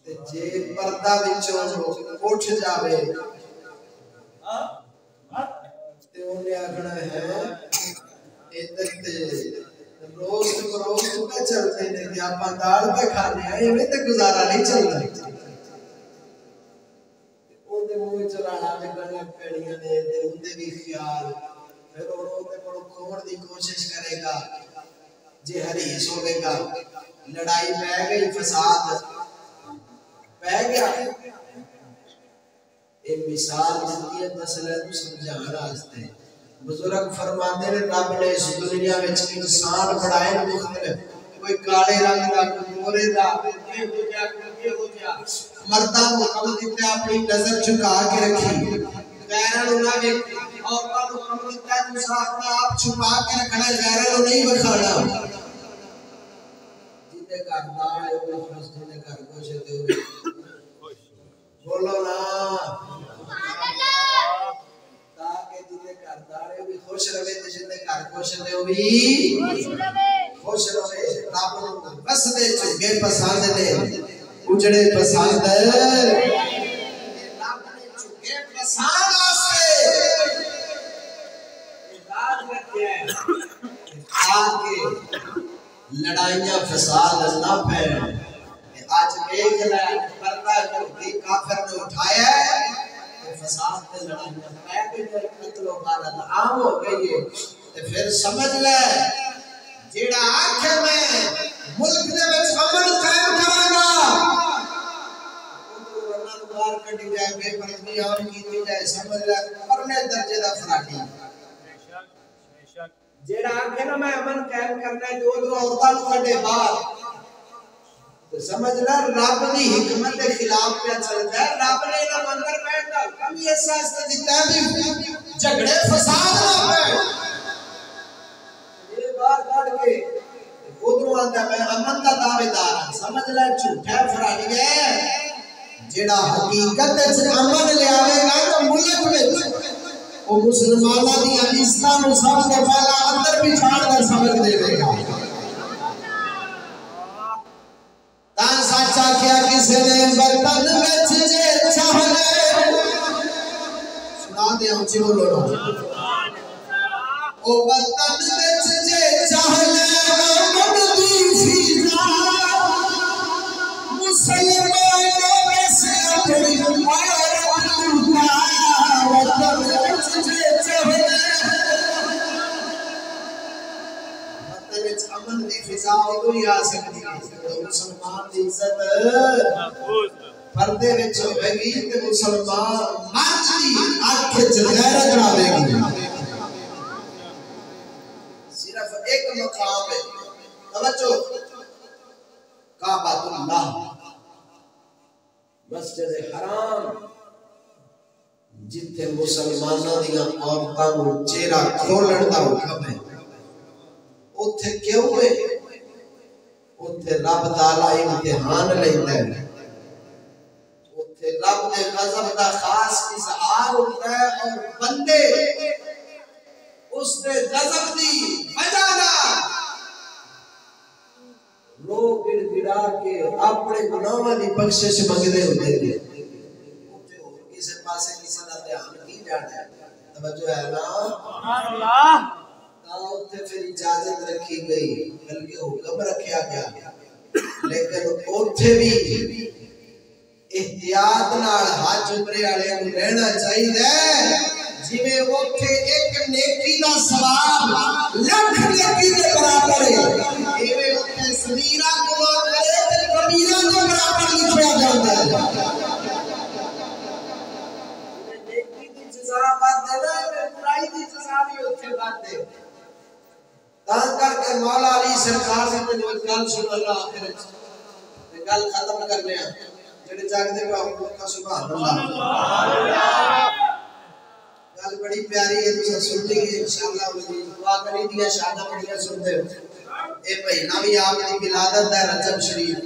تے جے پردہ وچوں اٹھ جاوے تے انہیں آکھنا ہے ادھر تے روز پہ چلتے نے کہ آپ دال پہ کھانے ہیں ایویں تے گزارا نہیں چلتا اون دے منہ چرانا لگن لگ پیڑیاں نے تے اون دے بھی خیال پھر وہ تے کول کھوڑ دی کوشش کرے گا جے حریص ہوے گا لڑائی پہ گئی فساد پہ گیا ایک مثال دیتی ہے مسئلہ کو سمجھانے واسطے بزرگ فرماتے ہیں رب نے اس دنیا وچ انسان بنائے مختلف کوئی کالے رنگ دا کوئی گورے دا کوئی ہو گیا مرداں کو حکم دیتا اپنی نظر جھکا کے رکھی غیراں نوں نہ ویکھ عورتاں کو حکم دیتا ہے تو اپنا آپ چھپا کے رکھنا غیراں نوں نہیں دکھانا جے گھر دال ہے وہ خوش جے گھر گوشت ہے بولو نا تاکہ جنے گھر دارے بھی خوش رہے تے جنے گھر خوش رہے وہ بھی خوش رہے رب نوں بس دے چنگے پسند نے اجڑے پسند رب نے چنگے پسند واسطے راز رکھیا ہے تاکہ لڑائیاں فساد نہ پھیلن آج دیکھ لے پردہ جو کافر نے اٹھایا ہے فساد تے لڑائیاں پہ گئی قتل و غارت عام ہو گئی ہے تے پھر سمجھ لے جیڑا آکھے میں ملک دے وچ امن قائم کراں گا کٹی جائے بے پردگی عام کی جائے سمجھ لے پرنے درجے دا فراڈی جیڑا آنکھے نا میں امن قائم کرنا ہے جو ادھر عورتوں کٹے باہر تو سمجھ لے رب دی حکمت کے خلاف پہ چلتا ہے رب نے نہ منظر بیٹھا کم یہ احساس تے دیتا ہے بھی جھگڑے فساد نہ پہ یہ بار کٹ کے ادھر آندا میں امن دا دعویدار ہوں سمجھ لے جھوٹا فراڈی ہے جیڑا حقیقت وچ امن لے آوے گا تو ملک وچ وہ مسلمانوں دی عزتاں نوں سب سے پہلا اندر بچھاڑ کر سبق دے گا تان سچا کیا کسی نے وطن وچ جے چاہے سنا دے اونچی بولو او وطن وچ جے چاہے من دی فضا مسلمانوں وچ اپنی عمارت وطن وچ جے چاہے وطن وچ امن دی فضا ادو ہی آ سکتی ہے مسلمان دی عزت پردے وچ ہوے گی تے مسلمان مرد دی اکھ وچ غیرت آوے گی صرف ایک مقام ہے توجہ کعبۃ اللہ مسجد حرام جتھے مسلماناں دیاں عورتاں نوں چہرہ کھولن دا حکم ہے اوتھے کیوں ہے اوتھے رب تعالی امتحان لیندا ہے اوتھے رب دے غضب دا خاص اظہار ہوتا ہے اور بندے اس دے غضب دی وجہ نال رو گڑ گڑا کے اپنے گناہاں دی بخشش منگدے ہوندے نے اوتھے ہور کسے پاسے کسے دا دھیان نہیں جانا ہے توجہ ہے نا سبحان اللہ اوتھے پھر اجازت رکھی گئی بلکہ حکم رکھا گیا لیکن اوتھے بھی احتیاط نال حج عمرے والے نوں رہنا چاہیے جویں اوتھے ایک نیکی دا ثواب لاکھ نیکی دے برابر ہے ایویں اوتھے صغیرہ گناہ کرے تے کبیرہ دے برابر لکھیا جاندا ہے نیکی دی جزا بات ہے نا برائی دی جزا بھی اوتھے بات ہے تاں کر کے مولا علی سرکار نے جو گل سن اللہ آخر تے گل ختم کرنے ہیں جڑے جاگدے پا سبحان اللہ گل بڑی پیاری ہے تساں سن لی انشاءاللہ دعا کری دیا شاداں بڑیاں سنتے اے مہینہ بھی آپ کی ولادت ہے رجب شریف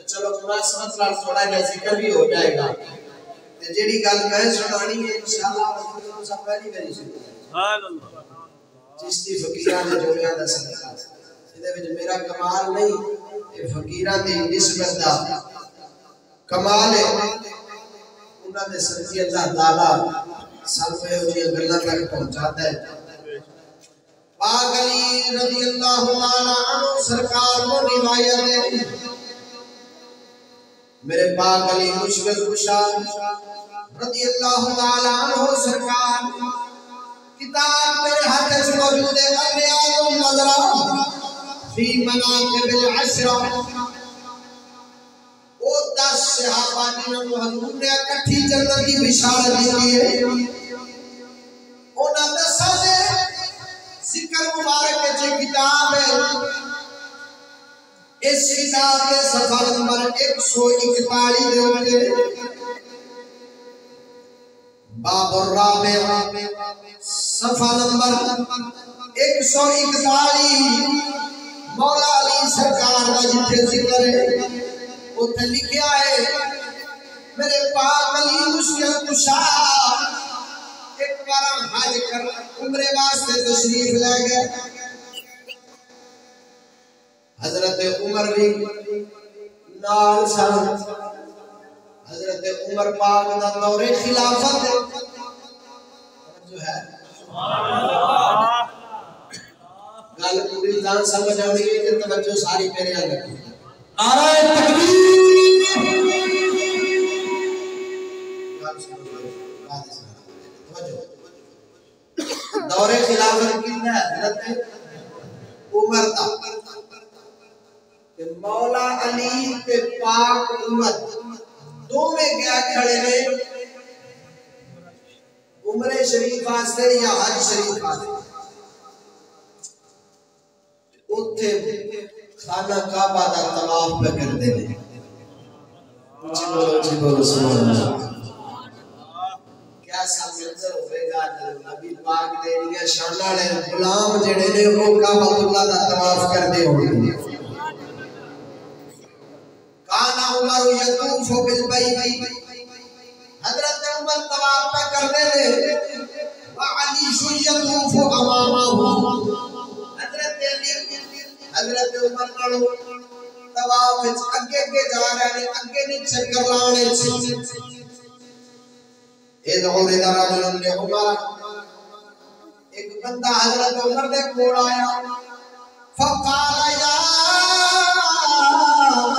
چلو مناسبت نال تھوڑا جہا ذکر بھی ہو جائے گا تے جیڑی گل میں سنانی ہے انشاءاللہ تساں پہلی باری سنو سبحان اللہ چشتی فقیراں دے جوڑیاں دا صدقہ اے وچ میرا کمال نہیں اے فقیراں دی نسبت دا کمال ہے انہاں دے صدقے اللہ تعالی سب میں ہوئی گلاں تک پہنچاتا ہے پاک علی رضی اللہ تعالی عنہ سرکار کو روایت ہے میرے پاک علی مشکل کشا رضی اللہ تعالی عنہ سرکار کتاب میرے ہاتھ سے موجود ہے الریاض النظرہ فی مناقب العشرہ وہ 10 صحابہ جنہوں نے حضور نے اکٹھی جنت کی بشارت دی ہے انہاں دسا دے ذکر مبارک جو کتاب ہے اس کتاب کے صفحہ نمبر 141 دے اوپر باب الرابع صفحہ نمبر 141 مولا علی سرکار کا جتھے ذکر ہے اتنے لکھیا ہے میرے پاک علی مشکل کشا ایک بار حج کر عمرے واسطے تشریف لے گئے حضرت عمر بھی نال سن حضرت عمر پاک دا دور خلافت جو ہے گل پوری جان سمجھ آنی ہے کہ توجہ ساری میرے ہاں لگی نعرہ تکبیر دور خلافت کتنا ہے حضرت عمر دا کہ مولا علی تے پاک عمر دو میں کیا کھڑے نے عمرہ شریف واسطے یا حج شریف واسطے اوتھے خانہ کعبہ دا طواف پہ کرتے ہیں جی بولو سبحان اللہ کیا سا منظر ہوئے گا جب نبی پاک دے لیا شانہ لے غلام جڑے نے وہ کعبہ اللہ دا طواف کرتے ہوں کانا عمر یطوف بالبیت حضرت عمر طواف پہ کرتے ہیں وعلی یطوف امامہ حضرت عمر نالو طواف وچ اگے کے جا رہے ہیں اگے نہیں چکر لانے ادعو رجل لعمر ایک بندہ حضرت عمر دے کول آیا فقال یا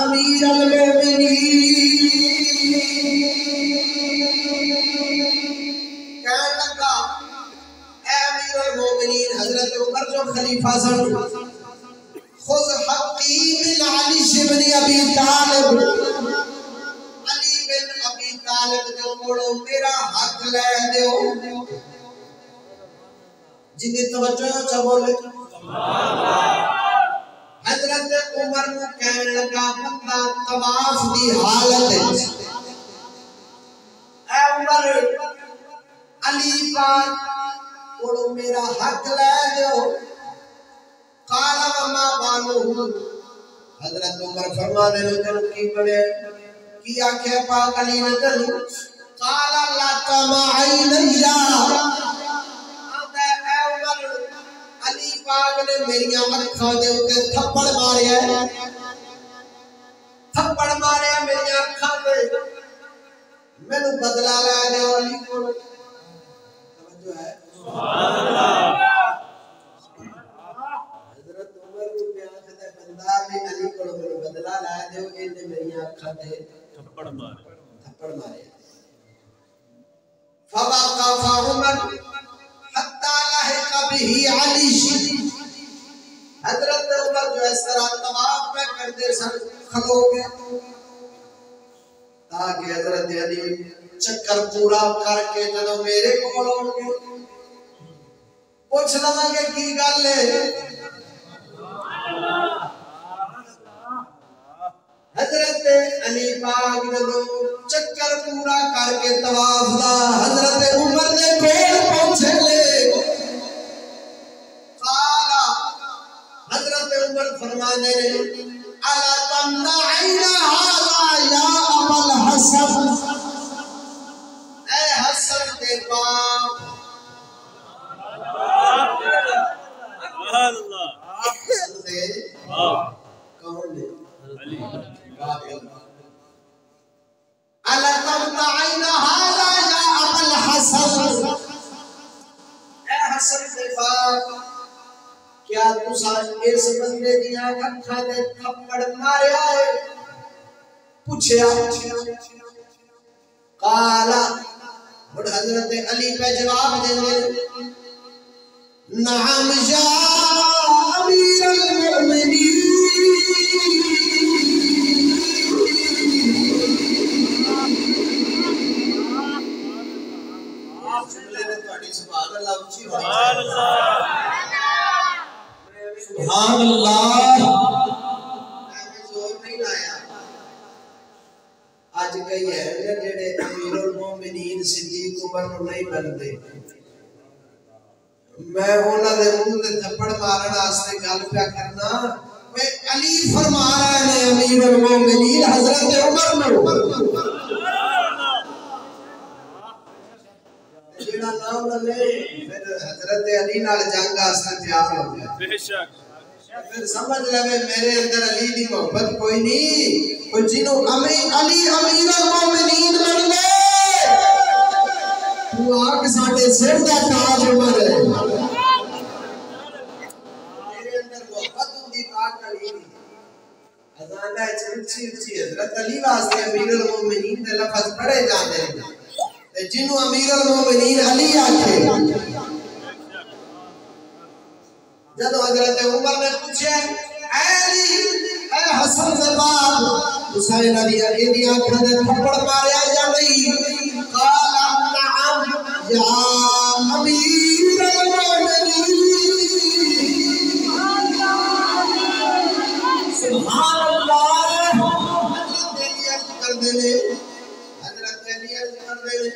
امیر المومنین کہنے لگا اے امیر المومنین حضرت عمر جو خلیفہ سن خذ حقی من علی بن ابی طالب علی بن ابی طالب جو کوڑو میرا حق لے دیو جدی توجہ چا بولے حضرت عمر کو کہنے لگا بندہ طواف دی حالت اے عمر علی پاک کوڑو میرا حق لے دیو قال وما بالو حضرت عمر فرما دے لو تن کی بڑے کی آنکھیں پاک علی نے تنو قال لا تمعینیا آدھے اے عمر علی پاک نے میری آنکھاں دے اوتے تھپڑ ماریا میری آنکھاں دے مینوں بدلا لے دے علی کو توجہ ہے سبحان اللہ علی کو بدلا لا دیو اینے میری آنکھاں تے تھپڑ مارے فوقف عمر حتى لحق به علی حضرت عمر جو اس طرح طواف میں کرتے سن کھلو گئے تاکہ حضرت علی چکر پورا کر کے جدوں میرے کول آؤ گے پوچھ لواں گے کی گل ہے حضرت علی پاک جدو چکر پورا کر کے طواف دا حضرت عمر نے کول پہنچے لے قال حضرت عمر فرمانے نے الا تمنعین هذا یا ابا الحسن اے حسن کے باپ سبحان اللہ حسن دے کون ہے علی الا تمنعین هذا یا ابا الحسن اے حسن کے باپ کیا تساں اس بندے دی اکھاں تے تھپڑ ماریا ہے پوچھیا قال حضرت علی پہ جواب دیندے نعم یا امیر المؤمنین سبحان اللہ زور نہیں لایا آج کئی ہے جڑے امیر المومنین صدیق عمر نو نہیں بنتے میں انہاں دے منہ تے تھپڑ مارن واسطے گل پیا کرنا میں علی فرما رہے ہیں امیر المومنین حضرت عمر نو جڑا نام لے پھر حضرت علی نال جنگ واسطے تیار ہو گیا بے شک پھر سمجھ لے میرے اندر علی دی محبت کوئی نہیں کوئی جنوں علی امیر المومنین بن گئے تو آگ ساڈے سر دا تاج عمر ہے میرے اندر محبت ہوندی پاک علی دی اذان ہے اچھی حضرت علی واسطے امیر المومنین دے لفظ پڑھے جاندے ہیں جنوں امیر المومنین علی آکھے جدو حضرت عمر نے پوچھا اے علی اے حسن زبان حسین علی دی آنکھاں دے تھپڑ ماریا یا نہیں قال نعم یا امیر المؤمنین سبحان اللہ حضرت علی عرض کر دے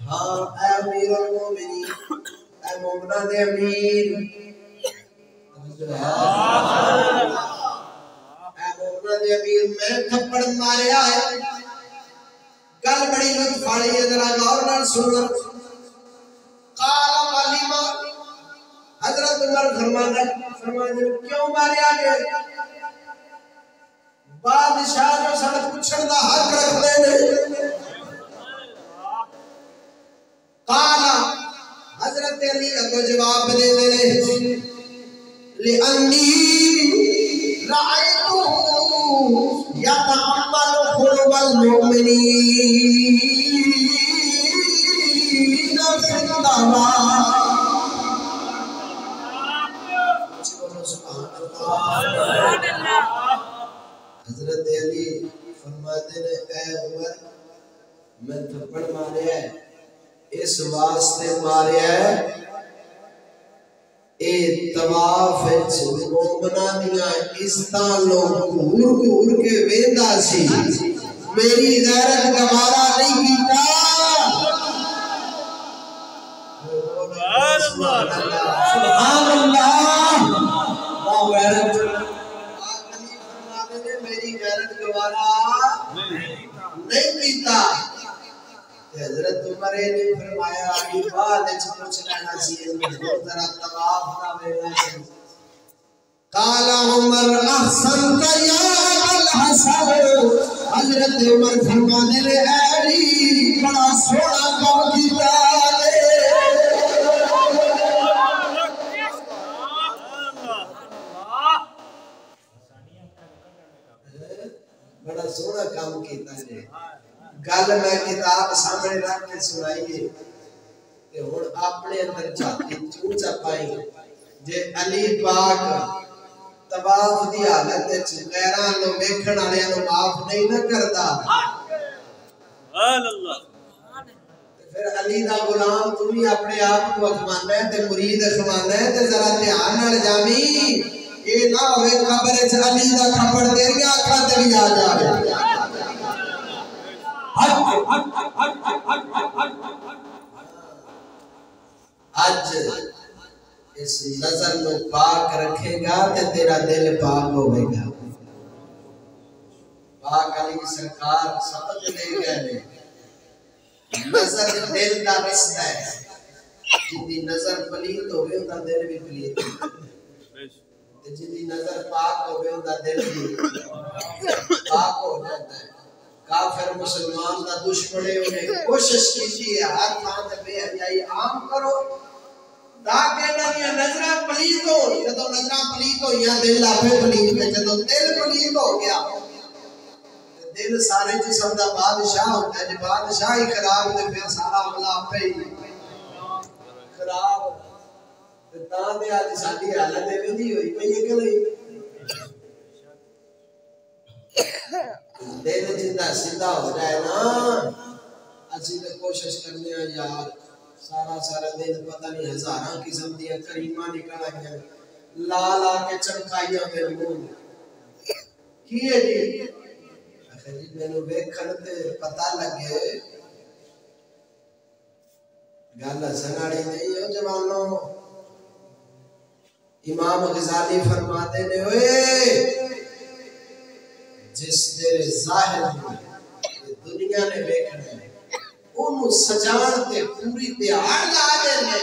ہاں اے امیر المؤمنین اے مومنہ دے امیر میں تھپڑ ماریا ہے گل بڑی لطف والی ہے ذرا غور نال سنو قال ولیما حضرت عمر فرماتے کیوں ماریا گیا بادشاہ جو سڑک پوچھن دا حق رکھدے نے قال حضرت علی اگوں جواب دے دے لأنی رأيته يتعمل قلوب المؤمنين في الدماء حضرت علی فرماتے ہیں اے عمر میں تھپڑ ماریا ہے اس واسطے ماریا ہے اے طواف وچ مومنہ دیاں عزتاں لوگ گھور گھور کے ویندا سی میری غیرت گوارا نہیں کیتا سبحان اللہ وہ غیرت میری غیرت گوارا نہیں کیتا حضرت عمر نے فرمایا ابھی بعد وچ پوچھ لینا سی ذرا طواف نہ ویلا سی قال عمر احسنت یا الحسن حضرت عمر فرمانے لے علی بڑا سونا کام کیتا ہے بڑا سونا کام کیتا ہے گل میں کتاب سامنے رکھ کے سنائیے کہ ہن اپنے اندر چاہتی چوچا پائی جے علی پاک طواف دی حالت وچ غیراں نو ویکھن والیاں نو معاف نہیں نہ کردا سبحان اللہ پھر علی دا غلام تو بھی اپنے آپ کو اخوانا ہے تے مرید اخوانا ہے تے ذرا دھیان نال جاویں اے نہ ہوے قبر وچ علی دا کھپڑ تیریاں اکھاں تے بھی آ جاوے آج اس نظر کو پاک رکھے گا تے تیرا دل پاک ہوئے گا پاک علی سرکار سبق دے گئے نظر دل دا رشتہ ہے جدی نظر پلیت ہوئے ان دا دل بھی پلیت ہے جدی نظر پاک ہوئے ان دا دل بھی پاک ہو جاتا ہے کافر مسلمان دا دشمنے انہیں کوشش کیجئے ہر تھان تے بے حیائی عام کرو تاکہ نہ نظرہ پلیت ہو جدو نظرہ پلیت ہو یا دل آپے پلیت ہے جدو دل پلیت ہو گیا دل سارے جسم دا بادشاہ ہوتا ہے جب بادشاہ ہی خراب تے پھر سارا عملہ پہ ہی خراب تاں دے آج ساڑھی حالت دے بھی دی ہوئی پہ یہ کلئی دل جندہ سندہ ہو جائے نا اچھی تے کوشش کرنے ہیں یار سارا دن پتہ نہیں ہزاراں قسم دیا کریمہ نکل آئیں لا لا کے چمکائیاں دے مون کیے جی آخر جی میں نے ویکھن تے پتہ لگے گالا سناڑی نہیں ہو جوانوں امام غزالی فرماتے نے ہوئے جس تیرے ظاہر میں دنیا نے ویکھنا ہے انہوں سجان تے پوری پیار لا دینے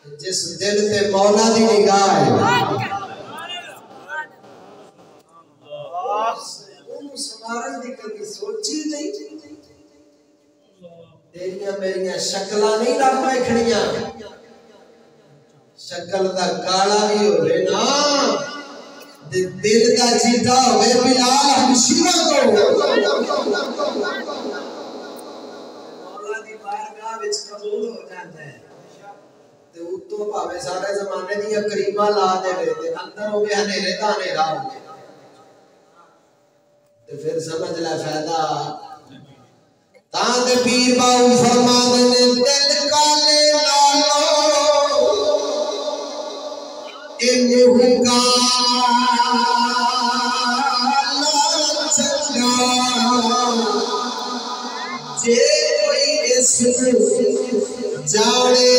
جس دل تے مولا دی نگاہ ہے انہوں سمارن دی کبھی سوچی نہیں تیریاں میریاں شکلہ نہیں رکھ بیکھنیاں شکل دا کالا بھی ہو رہے نا دل دا جیتا ہوئے بلال ہمشیرہ کو مولا دی بارگاہ وچ قبول ہو جاتا ہے تے اتوں پاوے سارے زمانے دیا کریمہ لا دے وے تے اندر ہو گیا نیرے دا نیرا ہو گیا پھر سمجھ لے فائدہ تاں تے پیر باؤ فرماندے نے دل کالے نالو اے منہ کالا چنگا جے کوئی اس جانے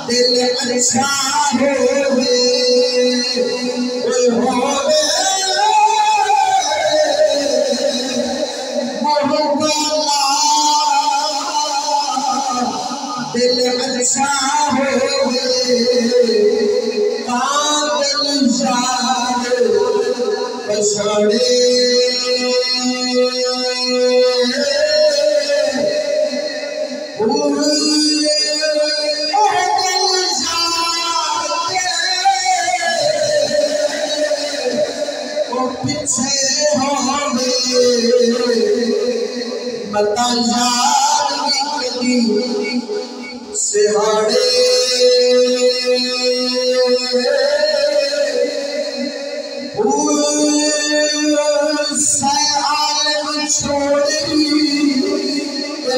دل اچھا ہوئے دل اچھا ہوئے دل یار پچھاڑے متا یار کدی سہاڑے سیال چھوڑی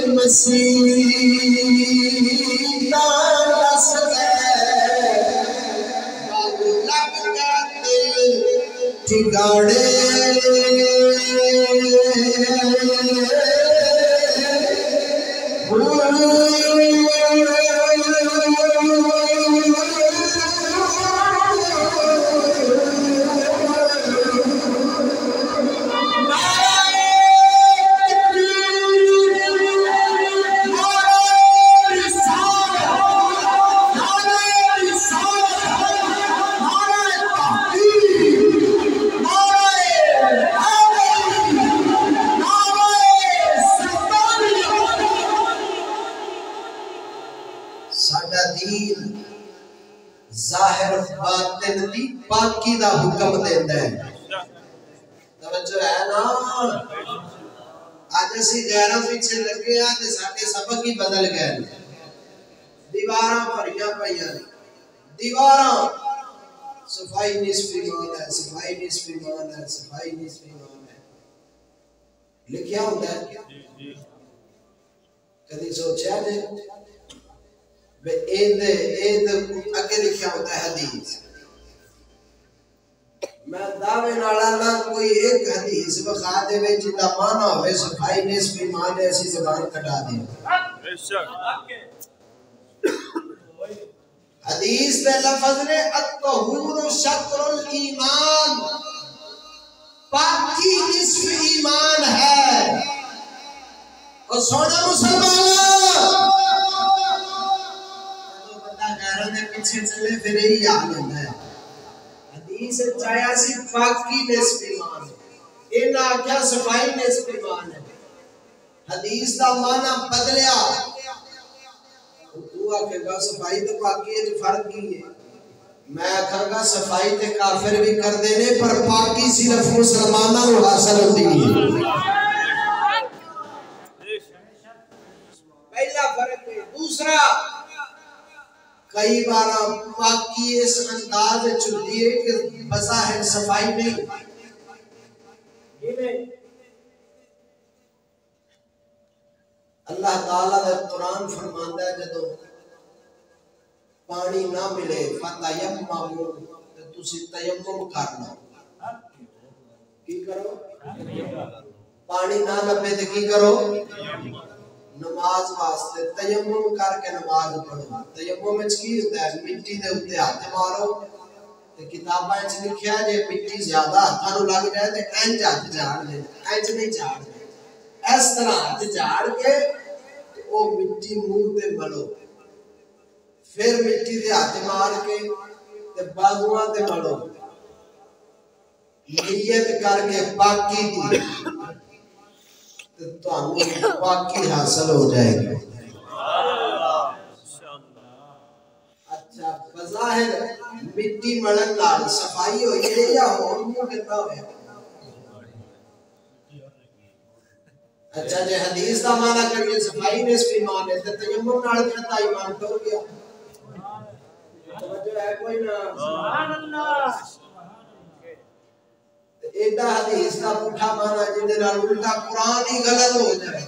مسیح دس لگ جاتے ٹھکاڑے ظاہر باطن دی پاکی دا حکم دیندہ ہے توجہ ہے نا آج اسی غیرہ پیچھے لگے آتے ساکے سبق ہی بدل گئے دیواراں پریاں پریاں دیواراں صفائی نصف ایمان ہے صفائی نصف ایمان ہے صفائی نصف ایمان ہے لکھیا ہوتا ہے کدھی سوچیا نے اید اگے لکھیا ہوتا ہے حدیث میں دعوے نالانا کوئی ایک حدیث بخا دے وے جتا مانا ہوئے صفائی نصف ایمان ہے ایسی زبان کٹا دیں حدیث دے لفظ نے الطہور شطر الایمان پاکی نصف ایمان ہے اور سونا مسلمان پیچھے چلے پھر ہی یاد ہوتا ہے حدیث چاہیا سی پاکی نصف ایمان ہے اینا کیا صفائی نصف ایمان ہے حدیث دا معنی بدلیا تو آکے گا صفائی تو پاکی ہے جو فرق کی ہے میں آکھا گا صفائی تے کافر بھی کر دینے پر پاکی صرف مسلمانہ رو حاصل ہوتی ہے پہلا فرق ہے دوسرا کئی بارا پاکی اس انداز چلتی ہے کہ بظاہر صفائی نہیں اللہ تعالیٰ نے قرآن فرماندہ ہے جدو پانی نہ ملے فتیممو تو تسی تیمم کرنا کی کرو پانی نہ لبے تو کی کرو نماز واسطے تیمم کر کے نماز پڑھو تیمم وچ کی ہوتا ہے مٹی دے اوتے ہاتھ مارو تے کتاباں وچ لکھیا جے مٹی زیادہ ہاتھاں نوں لگ جائے تے انج ہاتھ جھاڑ لے انج نہیں جھاڑ اس طرح ہاتھ جھاڑ کے او مٹی منہ تے ملو پھر مٹی دے ہاتھ مار کے تے بازواں تے ملو نیت کر کے پاکی دی تو ہمیں پاکی حاصل ہو جائے گی اچھا بظاہر مٹی مڑن نال صفائی ہوئی ہے یا ہون منہ کتا ہوئے اچھا جی حدیث دا معنی کریے صفائی نصف ایمان ہے تے تیمم نال کہتا ایمان ٹر گیا توجہ ہے کوئی نہ سبحان اللہ ایڈا حدیث دا پٹھا معنی جن دے نال الٹا قرآن ہی غلط ہو جائے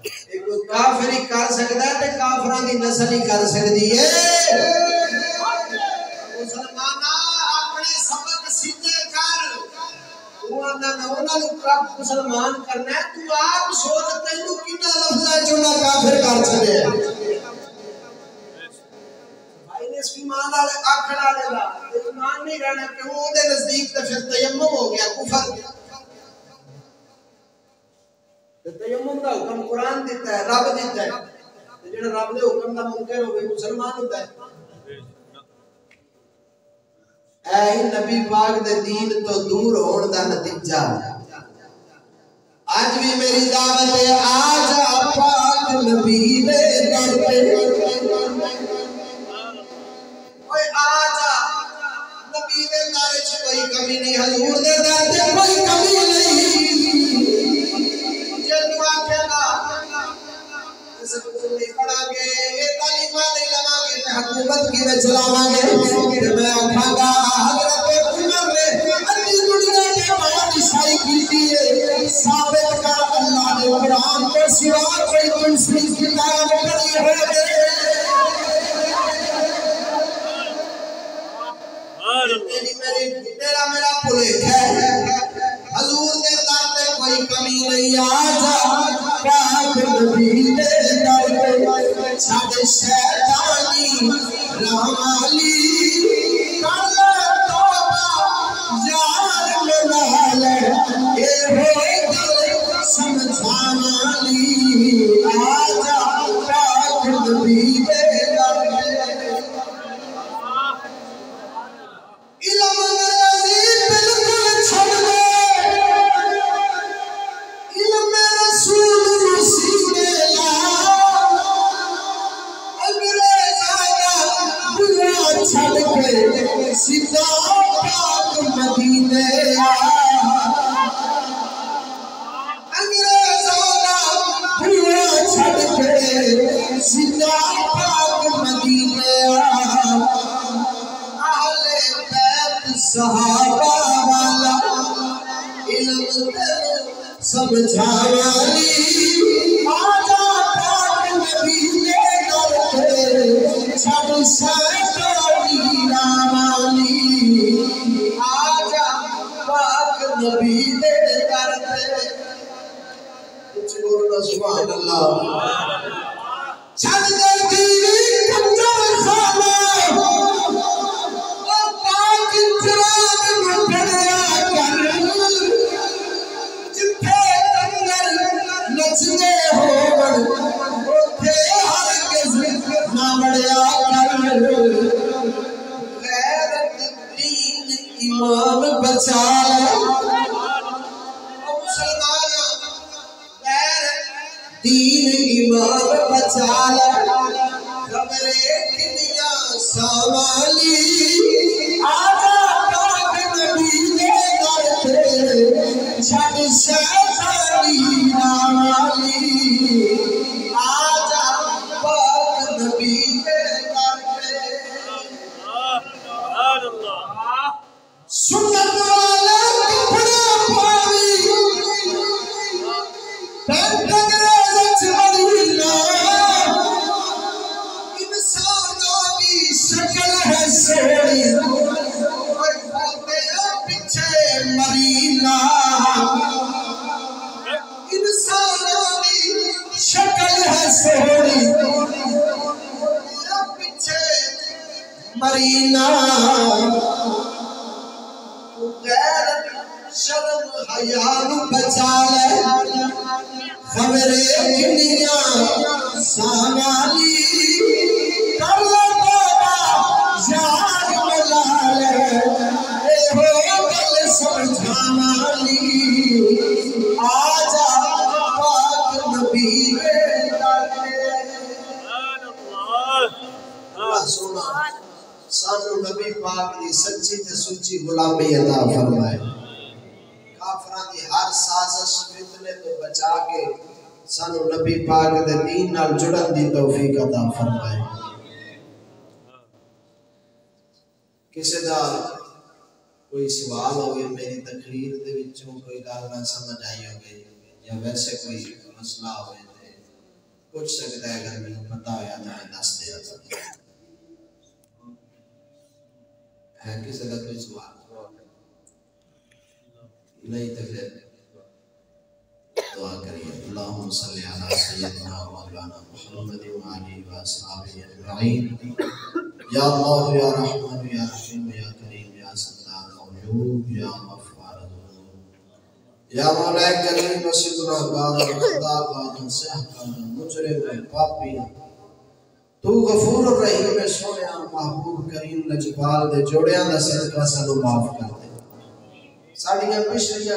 ایک کافر ہی کر سکدا ہے تے کافراں دی نسل ہی کر سکدی ہے مسلماناں اپنے سبق سیدھے کر مسلمان کرنا ہے تو آپ سوچ تینوں کتنا لفظ ہے جو نہ کافر کر چھڑے بھائی نے اس ایمان والے آکھن والے دا ایمان نہیں رہنا کہ وہ دے نزدیک تے پھر تیمم ہو گیا کفر تے تیمم دا حکم قرآن دیتا ہے رب دیتا ہے تے جڑا رب دے حکم دا منکر ہوے مسلمان ہوتا ہے اے نبی پاک دے دین تو دور ہون دا نتیجہ آج بھی میری دعوت ہے آج پاک نبی دے در پہ اوے آج نبی دے در وچ کوئی کمی نہیں حضور دے در تے کوئی کمی نہیں جے دعا کہنا اس کو نہیں پڑھا گے یہ تعلیمات نہیں لگا گے تے حکومت کی میں چلاواں گے تے میں آکھاں گا حضرت عمر نے ادھی دنیا کے بعد عیسائی کیتی ہے ثابت کر اللہ نے قرآن کے سوا کوئی دوسری کتاب پڑھی ہے تیرا میرا بھلے ہے حضور دے در تے کوئی کمی نہیں آجا پاک نبی دے در پہ چھڑ شیطانی رحمالی کر توبہ یار ملال اے ہوئے دل سمجھانالی آجا پاک نبی دے در پہ علم انگریزی بالکل چھڑ دے علم رسول مسیح لا انگریز آیا دنیا چھڑ کے سیدھا پاک مدینے انگریز آیا دنیا چھڑ کے سیدھا پاک مدینے صحابہ والا علم سمجھاوالی آجا پاک نبی دے در پہ چھڑ شیطانی رحمالی آجا پاک نبی دے در پہ کچھ بولنا سبحان اللہ چھڑ دے تیری کنجر خانہ نچنے ہون اوتھے ہرگز نہ بڑیا کر غیرت دین ایمان بچا مسلمان غیرت دین ایمان بچا خبریں کنیا سوالی آجا پاک نبی دے در پہ چھڑ شیطانی رحمالی آجا پاک نبی دے در پہ سنت والا کپڑا پاوی پینٹ انگریز چمڑینا انسانانی شکل ہے سوڑی پیچھے مرینا انسانی شکل ہے سوڑی پیچھے مرینا غیرت شرم حیاء بچا لے خبریں کنیاں سامالی کر لے بابا یار ملال اے ہو دل سمجھانالی آجا پاک نبی دے در پہ اللہ سونا سانو نبی پاک دی سچی تے سچی غلامی عطا فرمائے کافران دی ہر سازش فتنے تو بچ بچا کے سانو نبی پاک دے دین نال جڑن دی توفیق عطا فرمائے کسی دا کوئی سوال ہوئے میری تقریر دے وچوں کوئی گل نہ سمجھ آئی ہوئے یا ویسے کوئی مسئلہ ہوئے تے پوچھ سکتا ہے اگر میں پتا ہویا تو میں دس دیا ہے کسی کا کوئی سوال نہیں تو پھر دعا کریے اللہم صلی علی سیدنا مولانا محمد وعلی واصحابہ اجمعین یا اللہ یا رحمان یا رحیم یا کریم یا ستار العیوب یا غفار الذنوب یا مولا کریم وسیدنا بعد خدا کا صحت مجرم پاپی تو غفور الرحیم ہے سونیا محبوب کریم لجپال دے جوڑیاں دا صدقہ سانو معاف کر دے ساڈیاں پچھلیاں